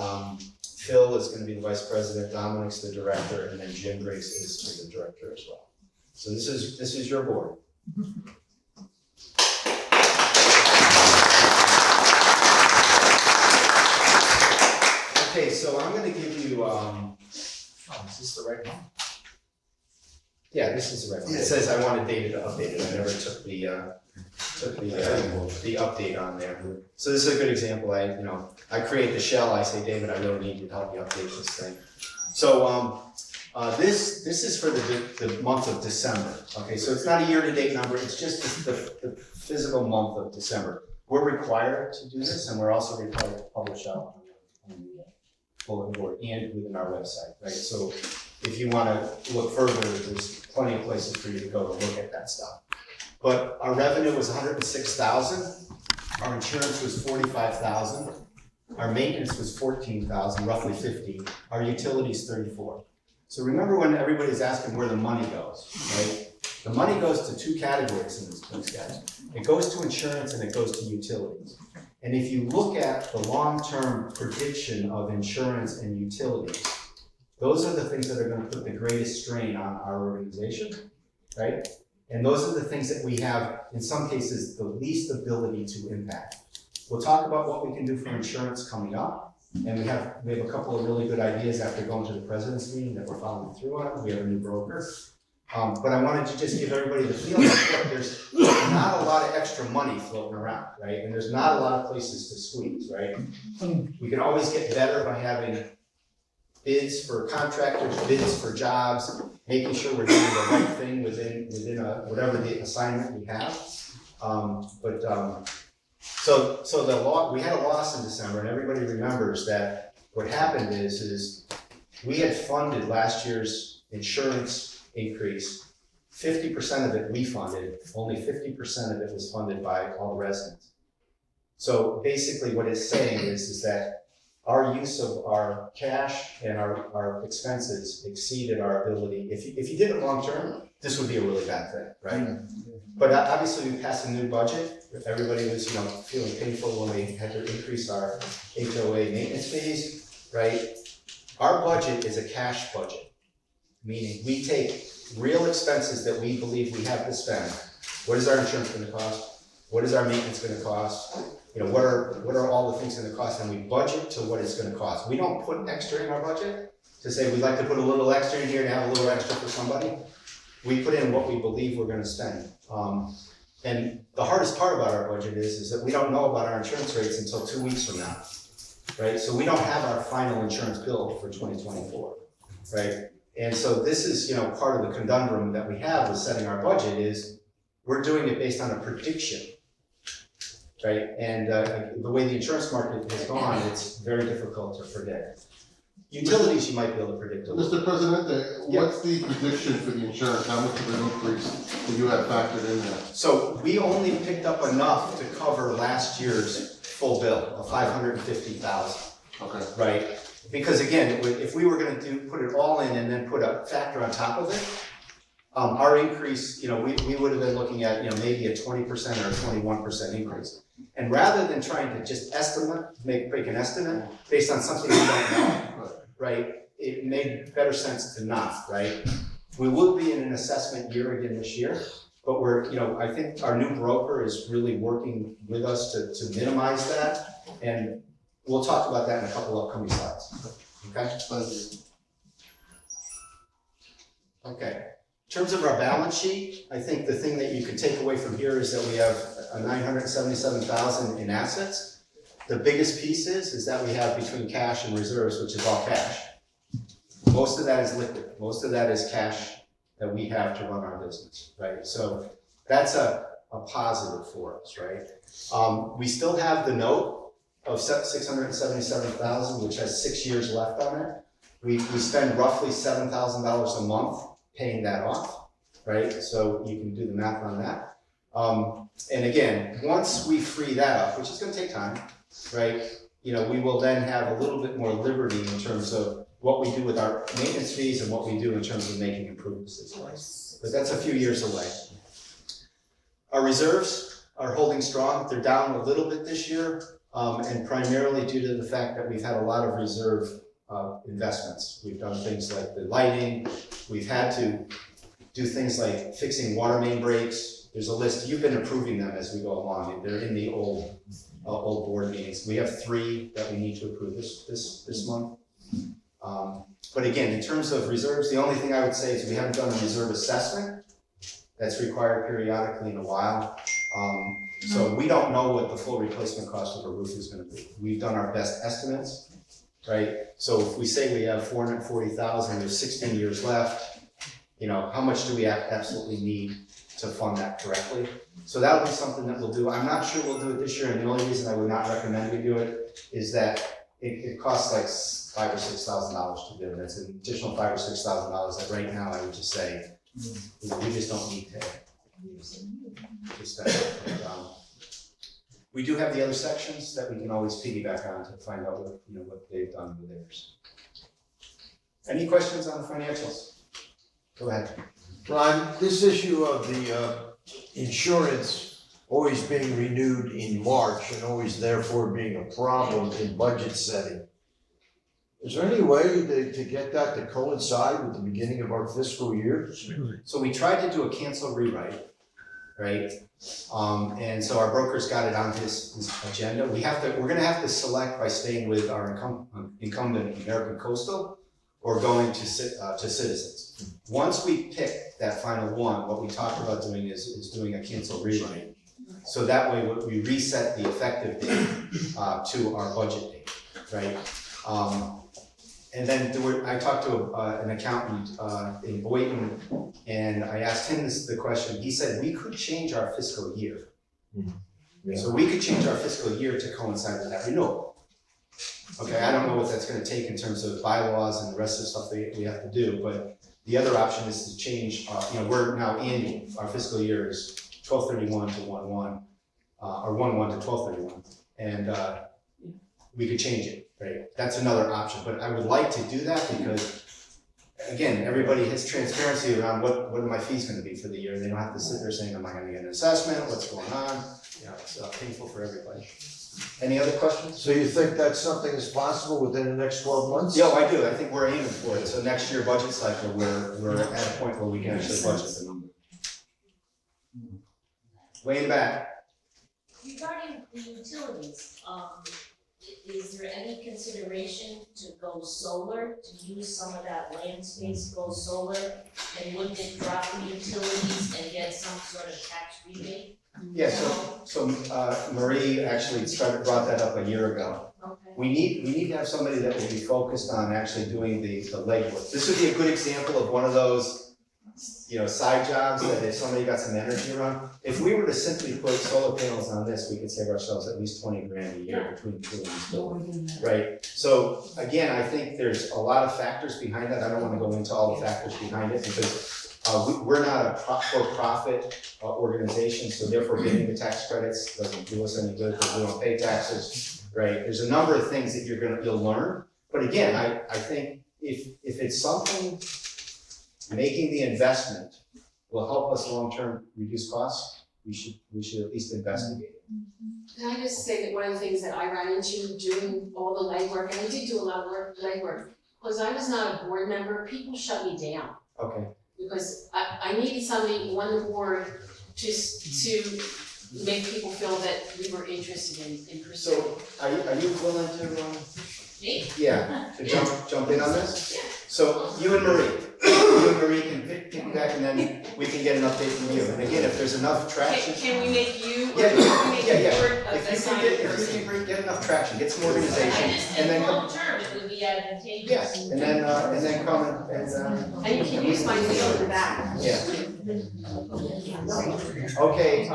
Phil is going to be the vice president, Dominic's the director, and then Jim Briggs is the director as well. So this is your board. Okay, so I'm going to give you, is this the right one? Yeah, this is the right one. It says I wanted David to update it. I never took the update on there. So this is a good example. I create the shell. I say, David, I really need you to help me update this thing. So this is for the month of December. Okay, so it's not a year-to-date number. It's just the physical month of December. We're required to do this, and we're also required to publish out on the bulletin board and within our website, right? So if you want to look further, there's plenty of places for you to go to look at that stuff. But our revenue was $106,000. Our insurance was $45,000. Our maintenance was $14,000, roughly $15,000. Our utilities $34,000. So remember when everybody's asking where the money goes, right? The money goes to two categories in this place, guys. It goes to insurance and it goes to utilities. And if you look at the long-term prediction of insurance and utilities, those are the things that are going to put the greatest strain on our organization, right? And those are the things that we have, in some cases, the least ability to impact. We'll talk about what we can do for insurance coming up. And we have a couple of really good ideas after going to the president's meeting that we're following through on. We have a new broker. But I wanted to just give everybody the feeling that there's not a lot of extra money floating around, right? And there's not a lot of places to squeeze, right? We can always get better by having bids for contractors, bids for jobs, making sure we're doing the right thing within whatever the assignment we have. So we had a loss in December, and everybody remembers that what happened is we had funded last year's insurance increase. 50% of it we funded, only 50% of it was funded by all the residents. So basically what it's saying is that our use of our cash and our expenses exceeded our ability. If you did it long term, this would be a really bad thing, right? But obviously we passed a new budget. Everybody was feeling painful when we had to increase our HOA maintenance fees, right? Our budget is a cash budget, meaning we take real expenses that we believe we have to spend. What is our insurance going to cost? What is our maintenance going to cost? What are all the things going to cost? And we budget to what it's going to cost. We don't put extra in our budget to say we'd like to put a little extra in here to have a little extra for somebody. We put in what we believe we're going to spend. And the hardest part about our budget is that we don't know about our insurance rates until 2 weeks from now, right? So we don't have our final insurance bill for 2024, right? And so this is, part of the conundrum that we have with setting our budget is we're doing it based on a prediction, right? And the way the insurance market has gone, it's very difficult to predict. Utilities, you might be able to predict. Mr. President, what's the prediction for the insurance? How much of an increase do you have factored in there? So we only picked up enough to cover last year's full bill of $550,000. Okay. Right? Because again, if we were going to put it all in and then put a factor on top of it, Our increase, we would have been looking at, maybe a 20% or a 21% increase. And rather than trying to just make an estimate based on something we don't know, right? It made better sense to not, right? We will be in an assessment year again this year, but I think our new broker is really working with us to minimize that. And we'll talk about that in a couple of upcoming slides, okay? Okay. In terms of our balance sheet, I think the thing that you can take away from here is that we have a $977,000 in assets. The biggest piece is that we have between cash and reserves, which is all cash. Most of that is liquid. Most of that is cash that we have to run our business, right? So that's a positive for us, right? We still have the note of $677,000, which has 6 years left on it. We spend roughly $7,000 a month paying that off, right? So you can do the math on that. And again, once we free that up, which is gonna take time, right? We will then have a little bit more liberty in terms of what we do with our maintenance fees and what we do in terms of making improvements to this place. But that's a few years away. Our reserves are holding strong. They're down a little bit this year, and primarily due to the fact that we've had a lot of reserve investments. We've done things like the lighting. We've had to do things like fixing water main breaks. There's a list. You've been approving them as we go along. They're in the old board meetings. We have 3 that we need to approve this month. But again, in terms of reserves, the only thing I would say is we haven't done a reserve assessment. That's required periodically in a while. So we don't know what the full replacement cost of a roof is gonna be. We've done our best estimates, right? So if we say we have $440,000, there's 16 years left, how much do we absolutely need to fund that correctly? So that'll be something that we'll do. I'm not sure we'll do it this year, and the only reason I would not recommend we do it is that it costs like $5,000 or $6,000 to do it. It's an additional $5,000 or $6,000 that right now I would just say, we just don't need to spend it. We do have the other sections that we can always piggyback on to find out what they've done with theirs. Any questions on the financials? Go ahead. Ron, this issue of the insurance always being renewed in March and always therefore being a problem in budget setting. Is there any way to get that to coincide with the beginning of our fiscal year? So we tried to do a cancel rewrite, right? And so our broker's got it on his agenda. We're gonna have to select by staying with our incumbent American Coastal or going to Citizens. Once we pick that final one, what we talked about doing is doing a cancel rewrite. So that way we reset the effective date to our budget date, right? And then I talked to an accountant in Boynton, and I asked him the question. He said we could change our fiscal year. Yeah. So we could change our fiscal year to coincide with that renewal. Okay, I don't know what that's gonna take in terms of bylaws and the rest of the stuff that we have to do, but the other option is to change, we're now annual. Our fiscal year is 12/31 to 1/1, or 1/1 to 12/31, and we could change it, right? That's another option, but I would like to do that because, again, everybody has transparency around what are my fees gonna be for the year. They don't have to sit there saying, am I gonna get an assessment, what's going on? It's painful for everybody. Any other questions? So you think that's something that's possible within the next 12 months? Yeah, I do. I think we're aiming for it. So next year budget cycle, we're at a point where we can actually budget the number. Way in the back. Regarding the utilities, is there any consideration to go solar, to use some of that land space, go solar? And wouldn't it drop the utilities and get some sort of tax rebate? Yeah, so Marie actually brought that up a year ago. Okay. We need to have somebody that will be focused on actually doing the legwork. This would be a good example of one of those, side jobs that if somebody got some energy around. If we were to simply put solar panels on this, we could save ourselves at least $20 grand a year between the two of these buildings, right? So again, I think there's a lot of factors behind that. I don't want to go into all the factors behind it because we're not a for-profit organization, so therefore getting the tax credits doesn't do us any good because we don't pay taxes, right? There's a number of things that you'll learn, but again, I think if it's something, making the investment will help us long-term reduce costs, we should at least investigate it. Can I just say that one of the things that I ran into doing all the legwork, and I did do a lot of legwork, because I was not a board member, people shut me down. Okay. Because I needed somebody on the board to make people feel that we were interested in pursuing. So, are you willing to, Me? yeah, to jump in on this? Yeah. So, you and Marie can piggyback, and then we can get an update from you. And again, if there's enough traction. Can we make you, or Yeah, can we make yeah, the yeah. board If you can get enough traction, get some organization, I just and think then long term, it would be advantageous. yes, and then come and you can use my deal for that. yeah. Okay,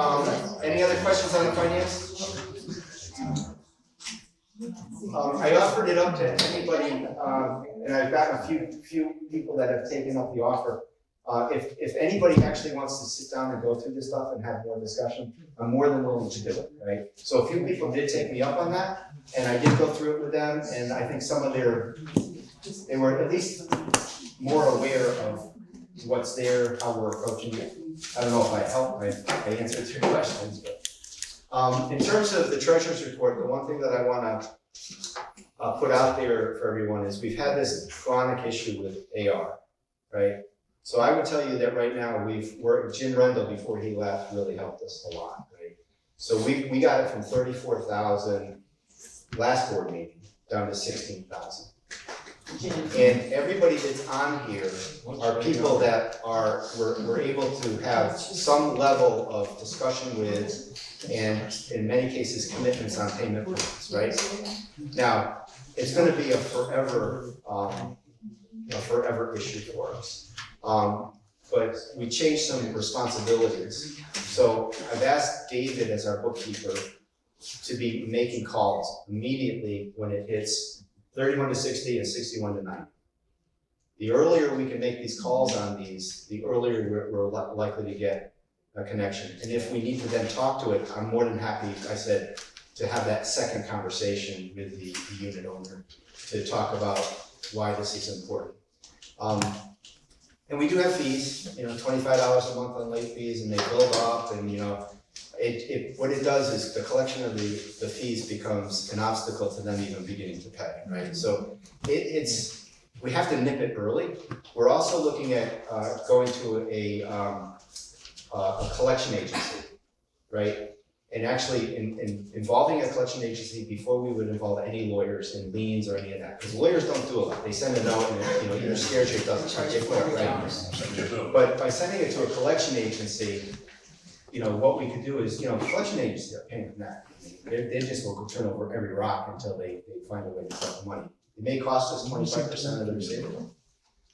any other questions on the finance? I offered it up to anybody, and I've gotten a few people that have taken up the offer. If anybody actually wants to sit down and go through this stuff and have more discussion, I'm more than willing to do it, right? So a few people did take me up on that, and I did go through it with them, and I think some of they were at least more aware of what's there, how we're approaching it. I don't know if I helped, I answered your questions, but in terms of the treasurer's report, the one thing that I want to put out there for everyone is we've had this chronic issue with AR, right? So I would tell you that right now Jim Rendell, before he left, really helped us a lot, right? So we got it from 34,000 last board meeting down to 16,000. And everybody that's on here are people that we're able to have some level of discussion with, and in many cases, commitments on payment plans, right? Now, it's gonna be a forever issue for us. But we changed some responsibilities. So I've asked David as our bookkeeper to be making calls immediately when it hits 31 to 60 and 61 to 90. The earlier we can make these calls on these, the earlier we're likely to get a connection. And if we need to then talk to it, I'm more than happy, I said, to have that second conversation with the unit owner to talk about why this is important. And we do have fees, $25 a month on late fees, and they build up, and what it does is the collection of the fees becomes an obstacle to them even beginning to pay, right? So we have to nip it early. We're also looking at going to a collection agency, right? And actually involving a collection agency before we would involve any lawyers in liens or any of that. Because lawyers don't do a lot. They send a note and either scares you or doesn't, they put it right. But by sending it to a collection agency, what we could do is, collection agencies are paying for that. They just will turn over every rock until they find a way to collect the money. It may cost us 25% of the receivable,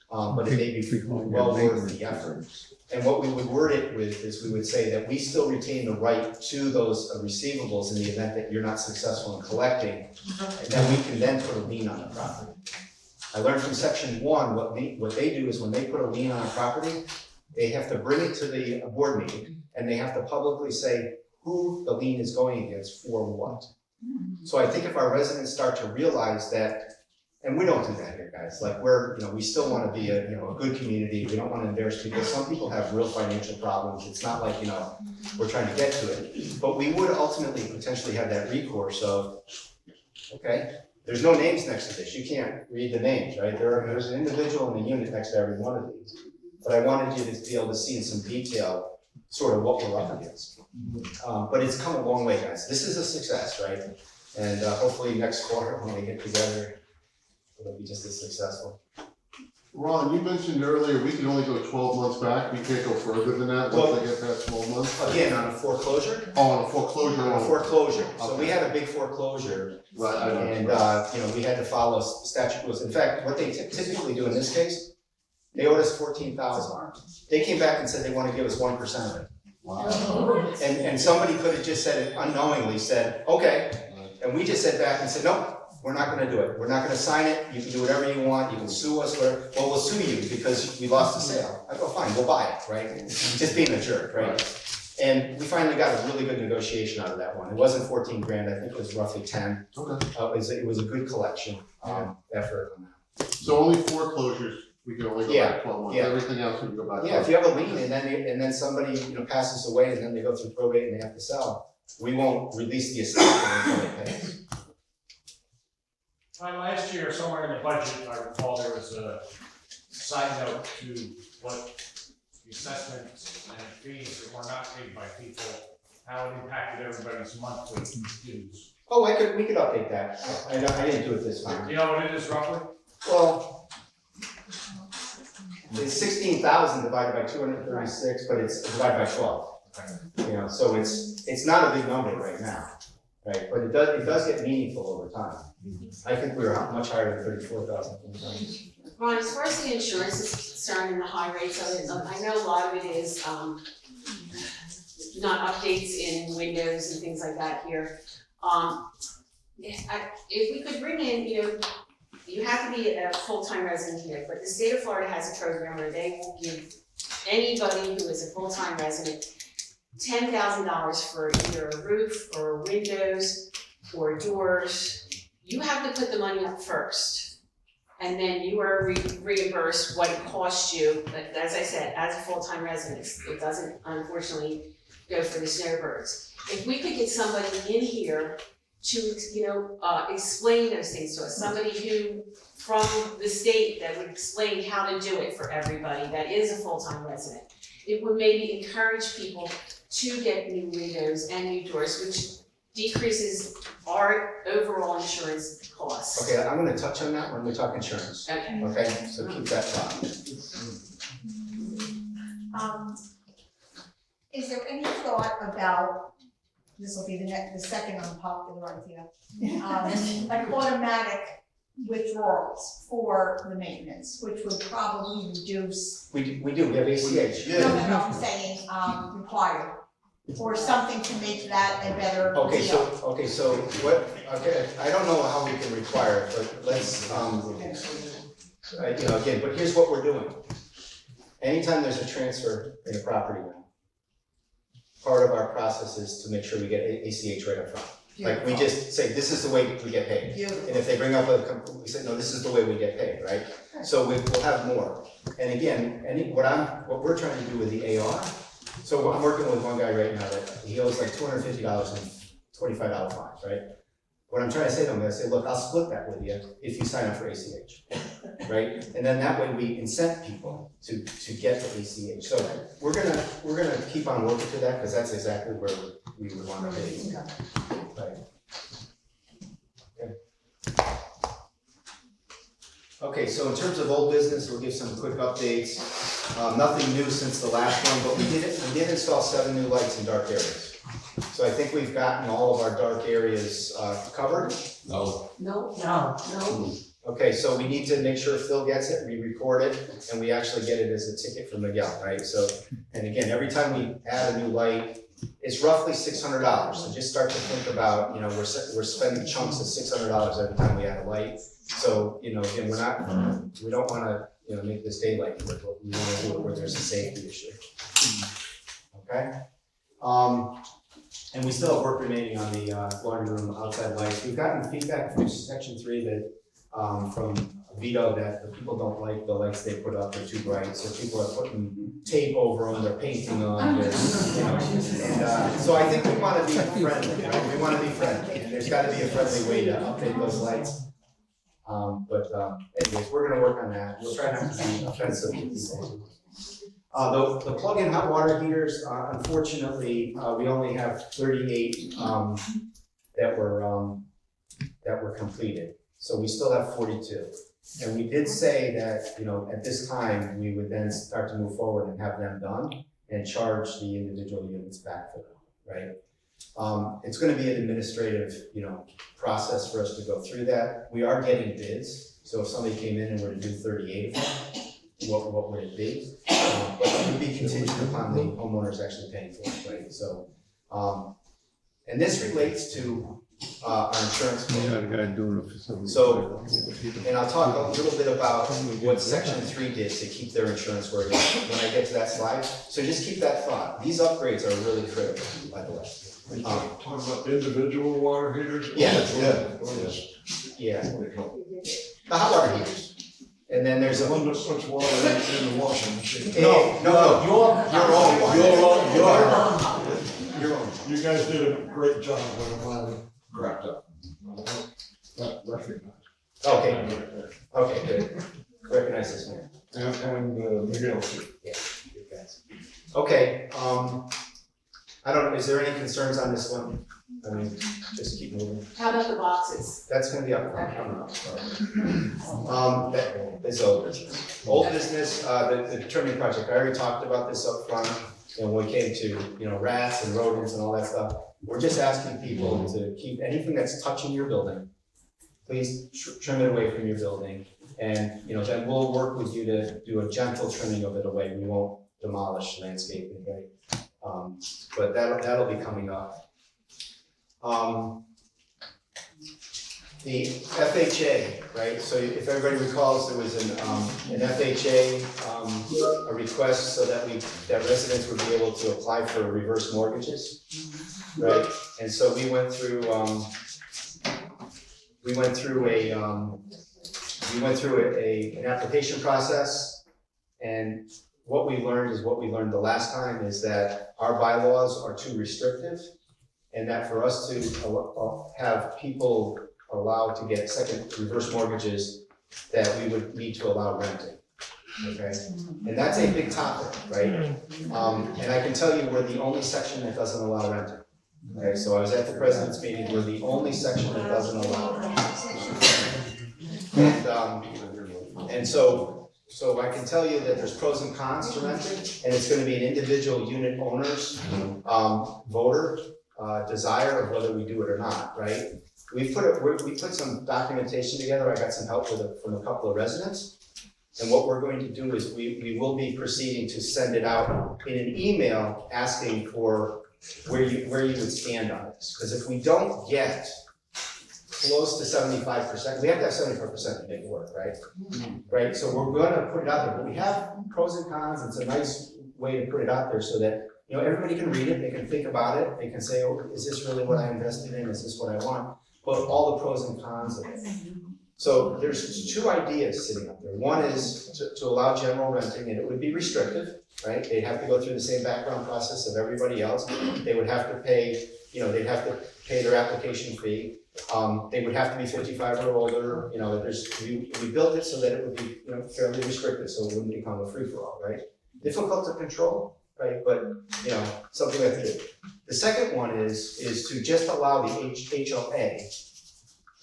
but it may be well worth the effort. And what we would word it with is we would say that we still retain the right to those receivables in the event that you're not successful in collecting, and then we can then put a lien on the property. I learned from section 1, what they do is when they put a lien on a property, they have to bring it to the board meeting, and they have to publicly say who the lien is going against for what. So I think if our residents start to realize that, and we don't do that here, guys, like we still want to be a good community, we don't want to embarrass people. Some people have real financial problems, it's not like, we're trying to get to it. But we would ultimately potentially have that recourse of, okay, there's no names next to this, you can't read the names, right? There's an individual in the unit next to every one of these. But I wanted you to be able to see in some detail sort of what we're up against. But it's come a long way, guys. This is a success, right? And hopefully next quarter when we get together, it'll be just as successful. Ron, you mentioned earlier we can only go 12 months back. We can't go further than that once they get past 12 months. Again, on a foreclosure? Oh, on a foreclosure. On a foreclosure. So we had a big foreclosure. Right. And we had to follow statute rules. In fact, what they typically do in this case, they owed us $14,000. They came back and said they want to give us 1% of it. Wow. And somebody could have just said it unknowingly, said, okay. And we just sat back and said, nope. We're not gonna do it. We're not gonna sign it. You can do whatever you want. You can sue us, whatever. Well, we'll sue you because we lost the sale. I go, fine, we'll buy it, right? Just being a jerk, right? And we finally got a really good negotiation out of that one. It wasn't 14 grand. I think it was roughly 10. Okay. It was a good collection effort on that. So only foreclosures we can only go Yeah, back 12 months, yeah. everything else we can go back. Yeah, if you have a lien and then somebody, passes away and then they go through probate and they have to sell, we won't release the estate until they pay us. Last year, somewhere in the budget, I recall there was a side note to what the assessments and fees that were not paid by people, how it impacted everybody's monthly dues. Oh, we could update that. I didn't do it this time. Do you know what it is roughly? Well, it's 16,000 divided by 236, but it's divided by 12. So it's not a big number right now, right? But it does get meaningful over time. I think we were much higher than 34,000. Ron, as far as the insurance is concerned and the high rates of it, I know a lot of it is, not updates in Windows and things like that here. If we could bring in, you have to be a full-time resident here, but the state of Florida has a program where they will give anybody who is a full-time resident $10,000 for either a roof or windows or doors. You have to put the money up first, and then you are reimbursed what it costs you. But as I said, as a full-time resident, it doesn't unfortunately go for the snowbirds. If we could get somebody in here to, explain those things to us, somebody who, from the state, that would explain how to do it for everybody that is a full-time resident, it would maybe encourage people to get new windows and new doors, which decreases our overall insurance costs. Okay, I'm gonna touch on that when we talk insurance. Okay. Okay, so keep that thought. Is there any thought about, this will be the second unpopular idea, like automatic withdrawals for the maintenance, which would probably reduce. We do, we have ACH. No, I'm saying, required, or something to make that a better deal. I don't know how we can require it, but let's, again, but here's what we're doing. Anytime there's a transfer in a property line, part of our process is to make sure we get ACH right up front. Like, we just say, this is the way we get paid. Beautiful. And if they bring up we say, no, this is the way we get paid, right? So we'll have more. And again, what we're trying to do with the AR, so I'm working with one guy right now that he owes like $250 and $25 fines, right? What I'm trying to say to him is, I say, look, I'll split that with you if you sign up for ACH, right? And then that way we incent people to get the ACH. So we're gonna keep on working to that, because that's exactly where we would want to be. Right. Okay, so in terms of old business, we'll give some quick updates. Nothing new since the last one, but we did install 7 new lights in dark areas. So I think we've gotten all of our dark areas covered. No. No. Okay, so we need to make sure Phil gets it, we record it, and we actually get it as a ticket from Miguel, right? So, and again, every time we add a new light, it's roughly $600. So just start to think about, we're spending chunks of $600 every time we add a light. So, again, we don't wanna, make this daylight, but we wanna do it where there's a safety issue. Okay? And we still have work remaining on the laundry room outside lights. We've gotten feedback from Section 3 that, from Vito, that the people don't like the lights they put up, they're too bright, so people are putting tape over them, they're painting on, and so I think we wanna be friendly, right? We wanna be friendly, and there's gotta be a friendly way to update those lights. Anyways, we're gonna work on that. We'll try not to be offensive to people. The plug-in hot water heaters, unfortunately, we only have 38 that were completed. So we still have 42. And we did say that, at this time, we would then start to move forward and have them done and charge the individual units back for them, right? It's gonna be an administrative, process for us to go through that. We are getting bids, so if somebody came in and were to do 38 of them, what would it be? But it would be contingent upon the homeowners actually paying for it, right? So, and this relates to our insurance. So, and I'll talk a little bit about what Section 3 did to keep their insurance where it is when I get to that slide. So just keep that thought. These upgrades are really critical, by the way. Talking about individual water heaters? Yeah. The hot water heaters. And then there's a. One that puts water in the washing machine. No, You're on. You guys did a great job when the plan wrapped up. That recognized. Okay, good. Recognize this man. And Miguel too. Yeah, good guys. Okay, I don't know, is there any concerns on this one? I mean, just keep moving. How about the boxes? That's gonna be up front, coming up. That is old business. Old business, the trimming project, I already talked about this up front, and when we came to, rats and rodents and all that stuff. We're just asking people to keep anything that's touching your building, please trim it away from your building. And, then we'll work with you to do a gentle trimming of it away. We won't demolish landscaping, right? But that'll be coming up. The FHA, right? So if everybody recalls, there was an FHA, a request so that residents would be able to apply for reverse mortgages, right? And so we went through an application process, and what we learned is what we learned the last time is that our bylaws are too restrictive, and that for us to have people allowed to get second reverse mortgages, that we would need to allow renting, okay? And that's a big topic, right? And I can tell you we're the only section that doesn't allow renting. Okay, so I was at the president's meeting, we're the only section that doesn't allow renting. And so I can tell you that there's pros and cons to renting, and it's gonna be an individual unit owner's voter desire of whether we do it or not, right? We put some documentation together. I got some help from a couple of residents. And what we're going to do is we will be proceeding to send it out in an email asking for where you would stand on this. Because if we don't get close to 75%, we have to have 75% to make it work, right? Right, so we're gonna put it out there, but we have pros and cons. It's a nice way to put it out there so that everybody can read it, they can think about it, they can say, oh, is this really what I invested in? Is this what I want? But all the pros and cons of it. So there's two ideas sitting up there. One is to allow general renting, and it would be restrictive, right? They'd have to go through the same background process of everybody else. They would have to pay, they'd have to pay their application fee. They would have to be 55 or older. We built it so that it would be, fairly restricted, so it wouldn't become a free-for-all, right? Difficult to control, right? But, something we have to do. The second one is to just allow the HOA,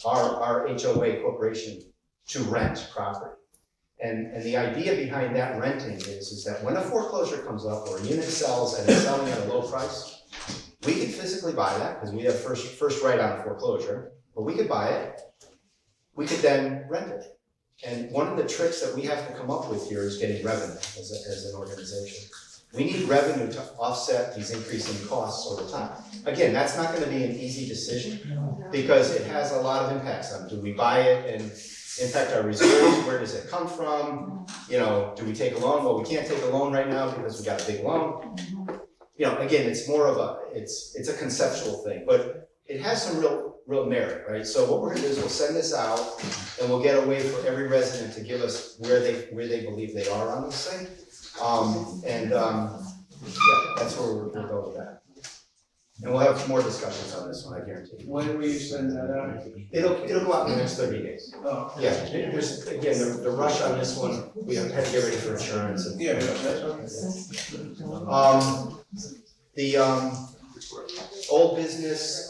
our HOA corporation, to rent property. And the idea behind that renting is that when a foreclosure comes up or a unit sells and it's selling at a low price, we can physically buy that because we have first right on foreclosure, but we could buy it. We could then rent it. And one of the tricks that we have to come up with here is getting revenue as an organization. We need revenue to offset these increasing costs over time. Again, that's not gonna be an easy decision because it has a lot of impacts on, do we buy it and impact our reserves? Where does it come from? Do we take a loan? Well, we can't take a loan right now because we got a big loan. Again, it's more of it's a conceptual thing, but it has some real merit, right? So what we're gonna do is we'll send this out and we'll get a way for every resident to give us where they believe they are on this thing. That's where we'll go with that. And we'll have more discussions on this one, I guarantee you. When will you send that out? It'll go out in the next 30 days. Oh. Yeah, there's, again, the rush on this one, we had to get ready for insurance and. Yeah, that's okay. The old business,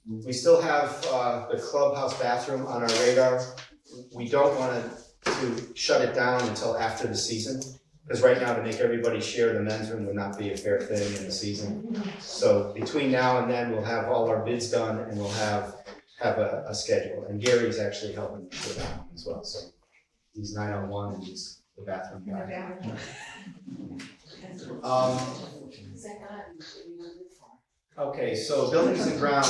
we still have the clubhouse bathroom on our radar. We don't want to shut it down until after the season, because right now to make everybody share the men's room would not be a fair thing in the season. So between now and then, we'll have all our bids done and we'll have a schedule. And Gary's actually helping with that as well. So he's 901 and he's the bathroom guy. Okay, so buildings and ground,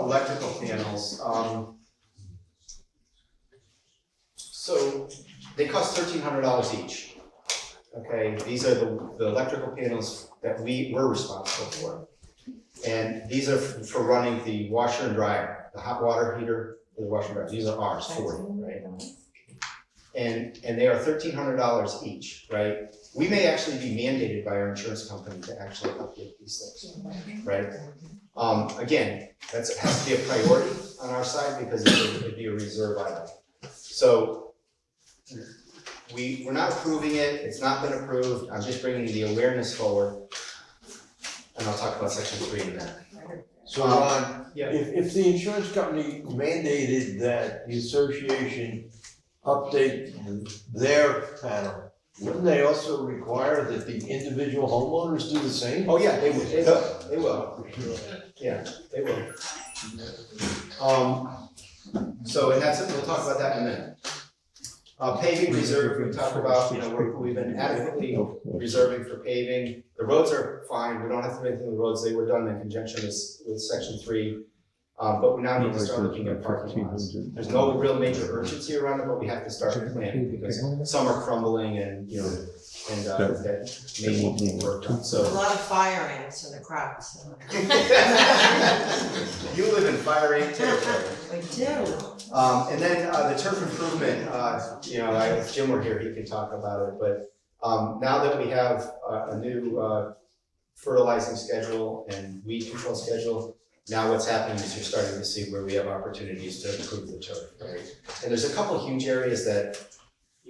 electrical panels. So they cost $1,300 each. Okay, these are the electrical panels that we're responsible for. And these are for running the washer and dryer, the hot water heater for the washer and dryer. These are ours, 40, right? and they are $1,300 each, right? We may actually be mandated by our insurance company to actually update these things, right? Again, has to be a priority on our side because it'd be a reserve item. So we're not approving it, it's not been approved, I'm just bringing the awareness forward. And I'll talk about section 3 in a minute. So Ron, yeah. if the insurance company mandated that the association update their panel, wouldn't they also require that the individual homeowners do the same? Oh, yeah, they will. Yeah, they will. So, and that's it, we'll talk about that in a minute. Paving reserve, we talked about, we've been adequately reserving for paving. The roads are fine, we don't have to do anything with the roads, they were done in conjunction with section 3. But we now need to start looking at parking lots. There's no real major urgency around it, but we have to start planning because some are crumbling and, that may need to be worked on, A so. lot of fire ants in the cracks. You live in fire ant territory. We do. And then the turf improvement, if Jim were here, he could talk about it, but now that we have a new fertilizing schedule and weed control schedule, now what's happening is you're starting to see where we have opportunities to improve the turf, right? And there's a couple of huge areas that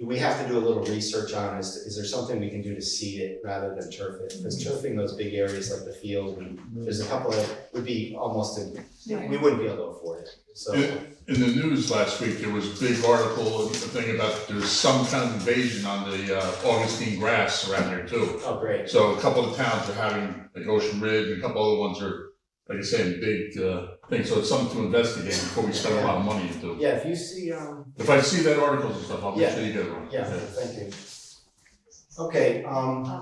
we have to do a little research on. Is there something we can do to seed it rather than turf it? Because turfing those big areas like the field, there's a couple that would be almost, we wouldn't be able to afford it, so. In the news last week, there was a big article, a thing about there's some kind of invasion on the Augustine grass around here too. Oh, great. So a couple of towns are having, like Ocean Ridge, and a couple other ones are, like I say, big things. So it's something to investigate before we spend a lot of money into. Yeah, if you see, If I see that articles and stuff, I'll make sure you get it on. Yeah, thank you. Okay,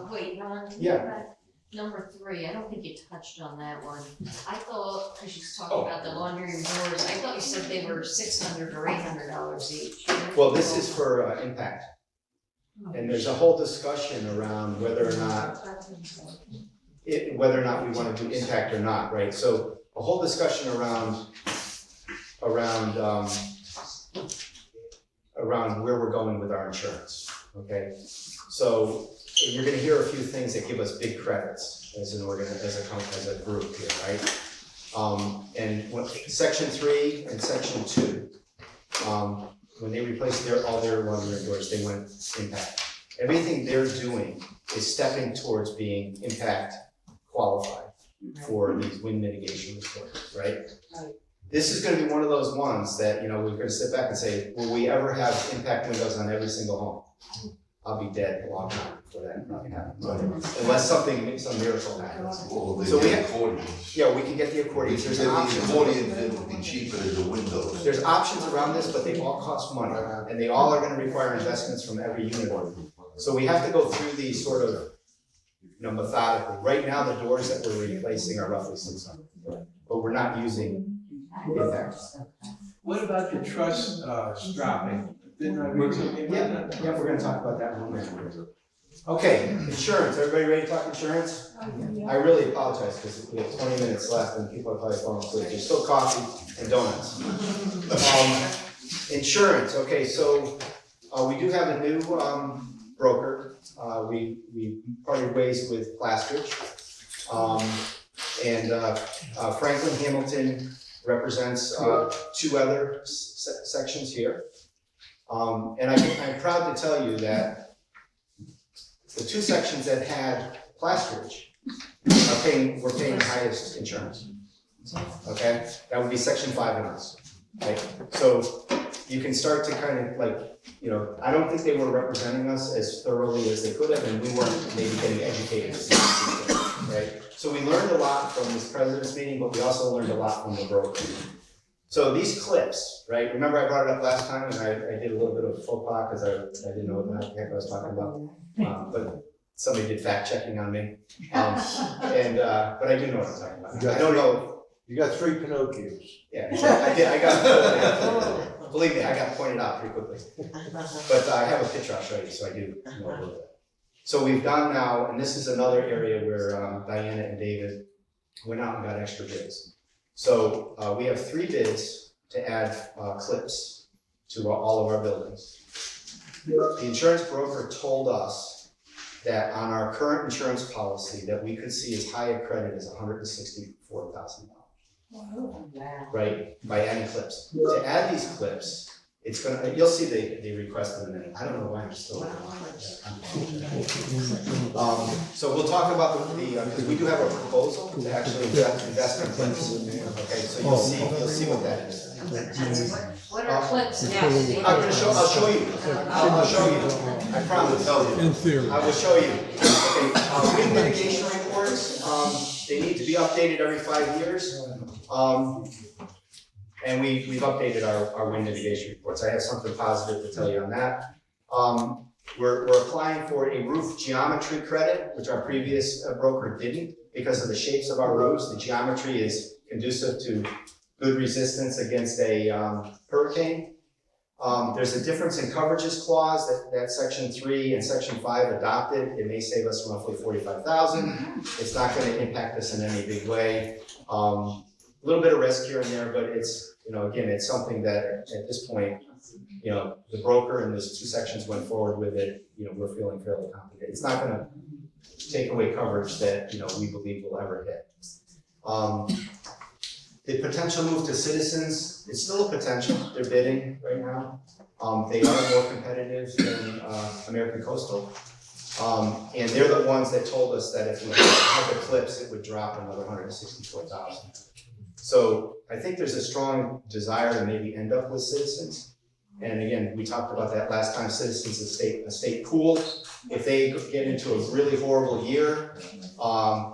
Wait, Ron, can you yeah. go back? Number 3, I don't think you touched on that one. I thought, because you was talking about the laundry and doors, I thought you said they were $600 or $800 each. Well, this is for impact. And there's a whole discussion around whether or not we want to do impact or not, right? So a whole discussion around where we're going with our insurance, okay? So you're gonna hear a few things that give us big credits as a group here, right? And section 3 and section 2, when they replaced all their laundry doors, they went impact. Everything they're doing is stepping towards being impact qualified for these wind mitigation reports, right? This is gonna be one of those ones that, we're gonna sit back and say, will we ever have impact windows on every single home? I'll be dead a long time before that probably happens, unless some miracle happens. So we have, we can get the accordions, there's options. The accordions, it would be cheaper than the windows. There's options around this, but they all cost money, and they all are gonna require investments from every unit. So we have to go through these sort of, methodically. Right now, the doors that we're replacing are roughly $600, but we're not using impact. What about the truss strapping? Didn't I read something about that? Yeah, we're gonna talk about that in a moment. Okay, insurance, everybody ready to talk insurance? I really apologize, because we have 20 minutes left and people are probably falling asleep. There's still coffee and donuts. Insurance, okay, so we do have a new broker. We parted ways with Plastridge. Franklin Hamilton represents 2 other sections here. And I'm proud to tell you that the 2 sections that had Plastridge were paying the highest insurance. Okay, that would be section 5 and us. Right? So you can start to kind of I don't think they were representing us as thoroughly as they could have, and we weren't maybe getting educated, right? So we learned a lot from this president's meeting, but we also learned a lot from the broker. So these clips, right? Remember I brought it up last time, and I did a little bit of faux pas because I didn't know what the heck I was talking about. But somebody did fact checking on me, but I do know what I'm talking about. I don't know. You got 3 Pinocchios. Yeah, I did. I got. Believe me, I got pointed out pretty quickly. But I have a picture I'll show you, so I do know a little bit. So we've done now, and this is another area where Diana and David went out and got extra bids. So we have 3 bids to add clips to all of our buildings. The insurance broker told us that on our current insurance policy, that we could see as high a credit as $164,000. Wow. Right, by adding clips. To add these clips, it's gonna, you'll see the request in a minute. I don't know why I'm still. So we'll talk about because we do have a proposal to actually invest in clips. Okay, so you'll see what that is. What are clips now? I'll show you. I promise. In theory. I will show you. Okay, wind mitigation reports, they need to be updated every 5 years. And we've updated our wind mitigation reports. I have something positive to tell you on that. We're applying for a roof geometry credit, which our previous broker didn't because of the shapes of our roofs. The geometry is conducive to good resistance against a hurricane. There's a difference in coverages clause that section 3 and section 5 adopted. It may save us roughly $45,000. It's not going to impact us in any big way. A little bit of risk here and there, but it's, again, it's something that at this point, the broker and those 2 sections went forward with it. We're feeling fairly confident. It's not going to take away coverage that, we believe we'll ever hit. The potential move to Citizens is still a potential. They're bidding right now. They are more competitive than American Coastal. And they're the ones that told us that if we had the clips, it would drop another $164,000. So I think there's a strong desire to maybe end up with Citizens. And again, we talked about that last time. Citizens is a state pool. If they get into a really horrible year,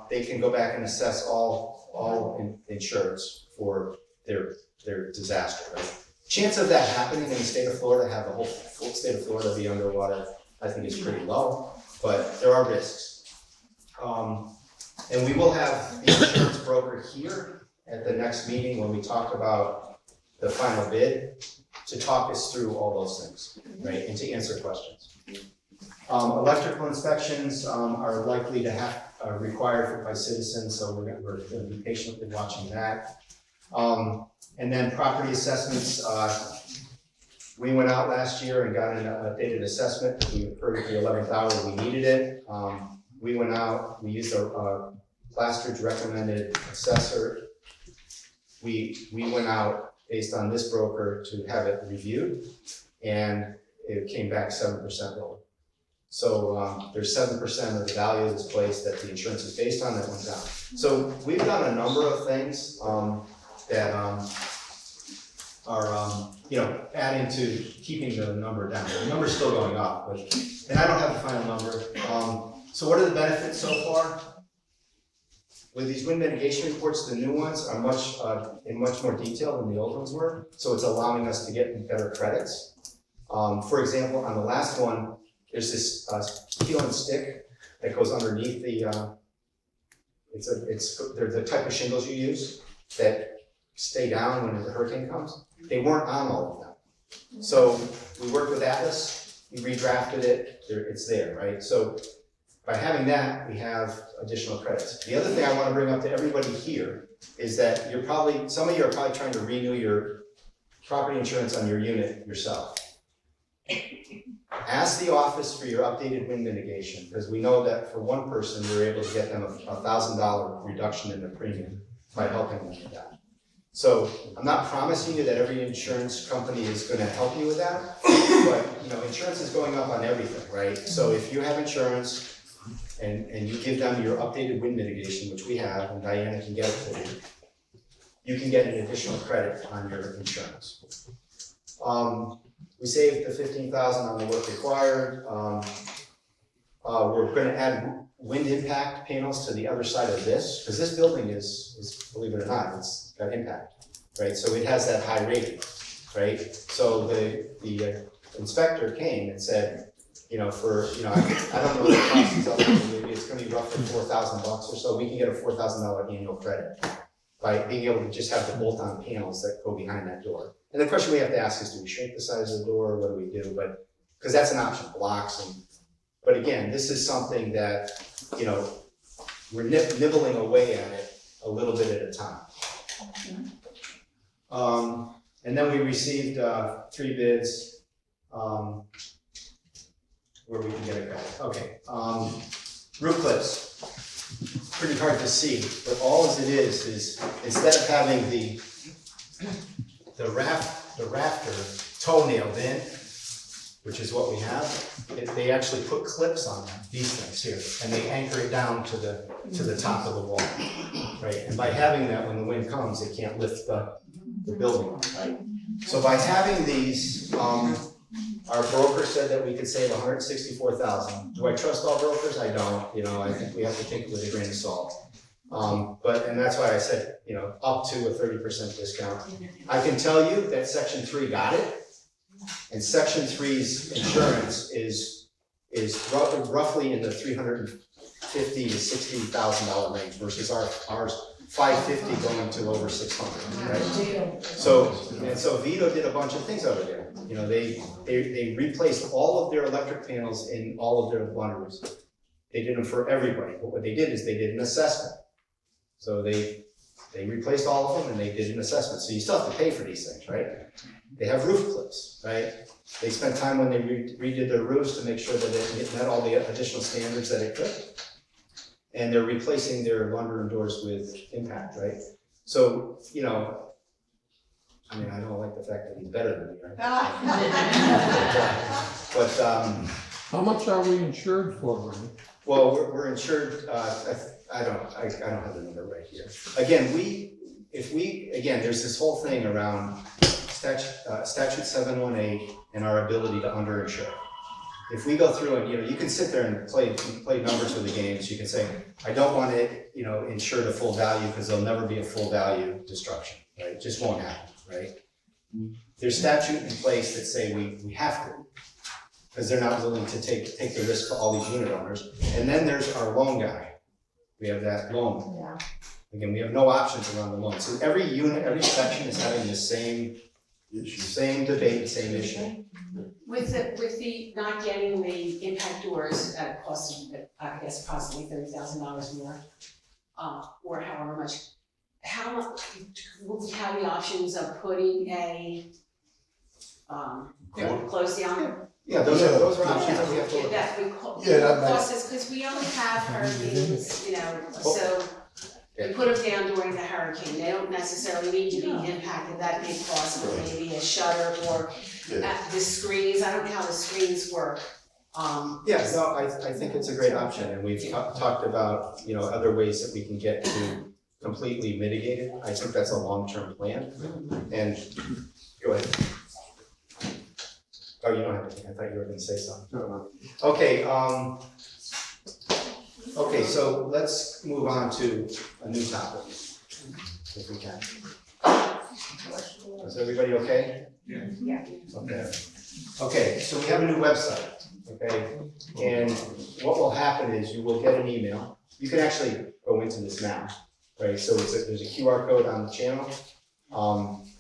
they can go back and assess all insureds for their disaster. Right? Chance of that happening in the state of Florida, have the whole full state of Florida be underwater, I think is pretty low, but there are risks. And we will have the insurance broker here at the next meeting when we talk about the final bid to talk us through all those things, right, and to answer questions. Electrical inspections are likely to have required by Citizens, so we're going to be patiently watching that. And then property assessments, we went out last year and got an updated assessment. We heard at the 11th hour we needed it. We went out, we used a Plastridge recommended assessor. We went out based on this broker to have it reviewed, and it came back 7% lower. So there's 7% of the value of this place that the insurance is based on that went down. So we've done a number of things that are adding to keeping the number down. The number's still going up, and I don't have the final number. So what are the benefits so far? With these wind mitigation reports, the new ones are in much more detail than the old ones were. So it's allowing us to get better credits. For example, on the last one, there's this peel and stick that goes underneath the. They're the type of shingles you use that stay down when the hurricane comes. They weren't on all of them. So we worked with Atlas, we redrafted it, it's there, right? So by having that, we have additional credits. The other thing I want to bring up to everybody here is that some of you are probably trying to renew your property insurance on your unit yourself. Ask the office for your updated wind mitigation, because we know that for one person, we were able to get them a $1,000 reduction in their premium by helping them with that. So I'm not promising you that every insurance company is going to help you with that, but insurance is going up on everything, right? So if you have insurance and you give them your updated wind mitigation, which we have, and Diana can get it for you, you can get an additional credit on your insurance. We saved the $15,000 on the work required. We're going to add wind impact panels to the other side of this, because this building is, believe it or not, it's got impact, right? So it has that high rating, right? So the inspector came and said, I don't know what the cost is, maybe it's going to be roughly $4,000 or so. We can get a $4,000 annual credit by being able to just have the bolt-on panels that go behind that door. And the question we have to ask is, do we shrink the size of the door? What do we do? But because that's an option, blocks. But again, this is something that we're nibbling away at it a little bit at a time. And then we received 3 bids. where we can get it going. Okay, roof clips. Pretty hard to see, but all it is instead of having the rafter toe nailed in, which is what we have, they actually put clips on them, these things here, and they anchor it down to the top of the wall, right? And by having that, when the wind comes, it can't lift the building, right? So by having these, our broker said that we could save $164,000. Do I trust all brokers? I don't. You know, I think we have to take it with a grain of salt. And that's why I said, you know, up to a 30% discount. I can tell you that Section 3 got it, and Section 3's insurance is roughly in the $350,000 to $60,000 range versus ours $550 going to over $600, right? So Vito did a bunch of things over there. You know, they replaced all of their electric panels in all of their laundries. They did them for everybody, but what they did is they did an assessment. So they replaced all of them and they did an assessment. So you still have to pay for these things, right? They have roof clips, right? They spent time when they redid their roofs to make sure that it met all the additional standards that it could. And they're replacing their lumber and doors with impact, right? So, you know, I mean, I don't like the fact that he's better than me, right? But how much are we insured for, Randy? Well, we're insured, I don't have the number right here. Again, there's this whole thing around statute 718 and our ability to underinsure. If we go through and, you know, you can sit there and play numbers with the games, you can say, I don't want it, you know, insured to full value because there'll never be a full value destruction, right? It just won't happen, right? There's statute in place that say we have to, because they're not willing to take the risk for all these unit owners. And then there's our loan guy. We have that loan. Yeah. Again, we have no options around the loan. So every unit, every section is having the same issue, same debate, same issue. With the not getting the impact doors at a cost of, I guess, approximately $30,000 more, or however much, will we have the options of putting a, close down? Yeah, those are options that we have to look at. That cost us, because we only have hurricanes, you know, so we put them down during the hurricane. They don't necessarily need to be impacted that big cost, but maybe a shutter or the screens. I don't know how the screens work. Yeah, no, I think it's a great option, and we've talked about, you know, other ways that we can get to completely mitigate it. I think that's a long-term plan. And go ahead. Oh, you don't have anything. I thought you were going to say something. Okay. Okay, so let's move on to a new topic, if we can. Is everybody okay? Yeah. Okay. Okay, so we have a new website, okay? And what will happen is you will get an email. You can actually go into this now, right? So there's a QR code on the channel.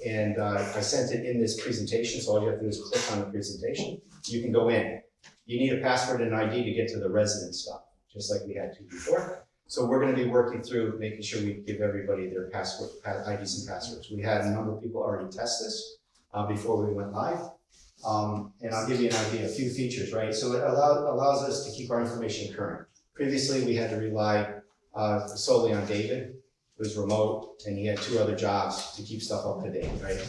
And I sent it in this presentation, so all you have to do is click on the presentation. You can go in. You need a password and ID to get to the resident stuff, just like we had to before. So we're going to be working through making sure we give everybody their password, IDs and passwords. We had a number of people already test this before we went live. And I'll give you an idea, a few features, right? So it allows us to keep our information current. Previously, we had to rely solely on David, who was remote, and he had 2 other jobs to keep stuff up to date, right?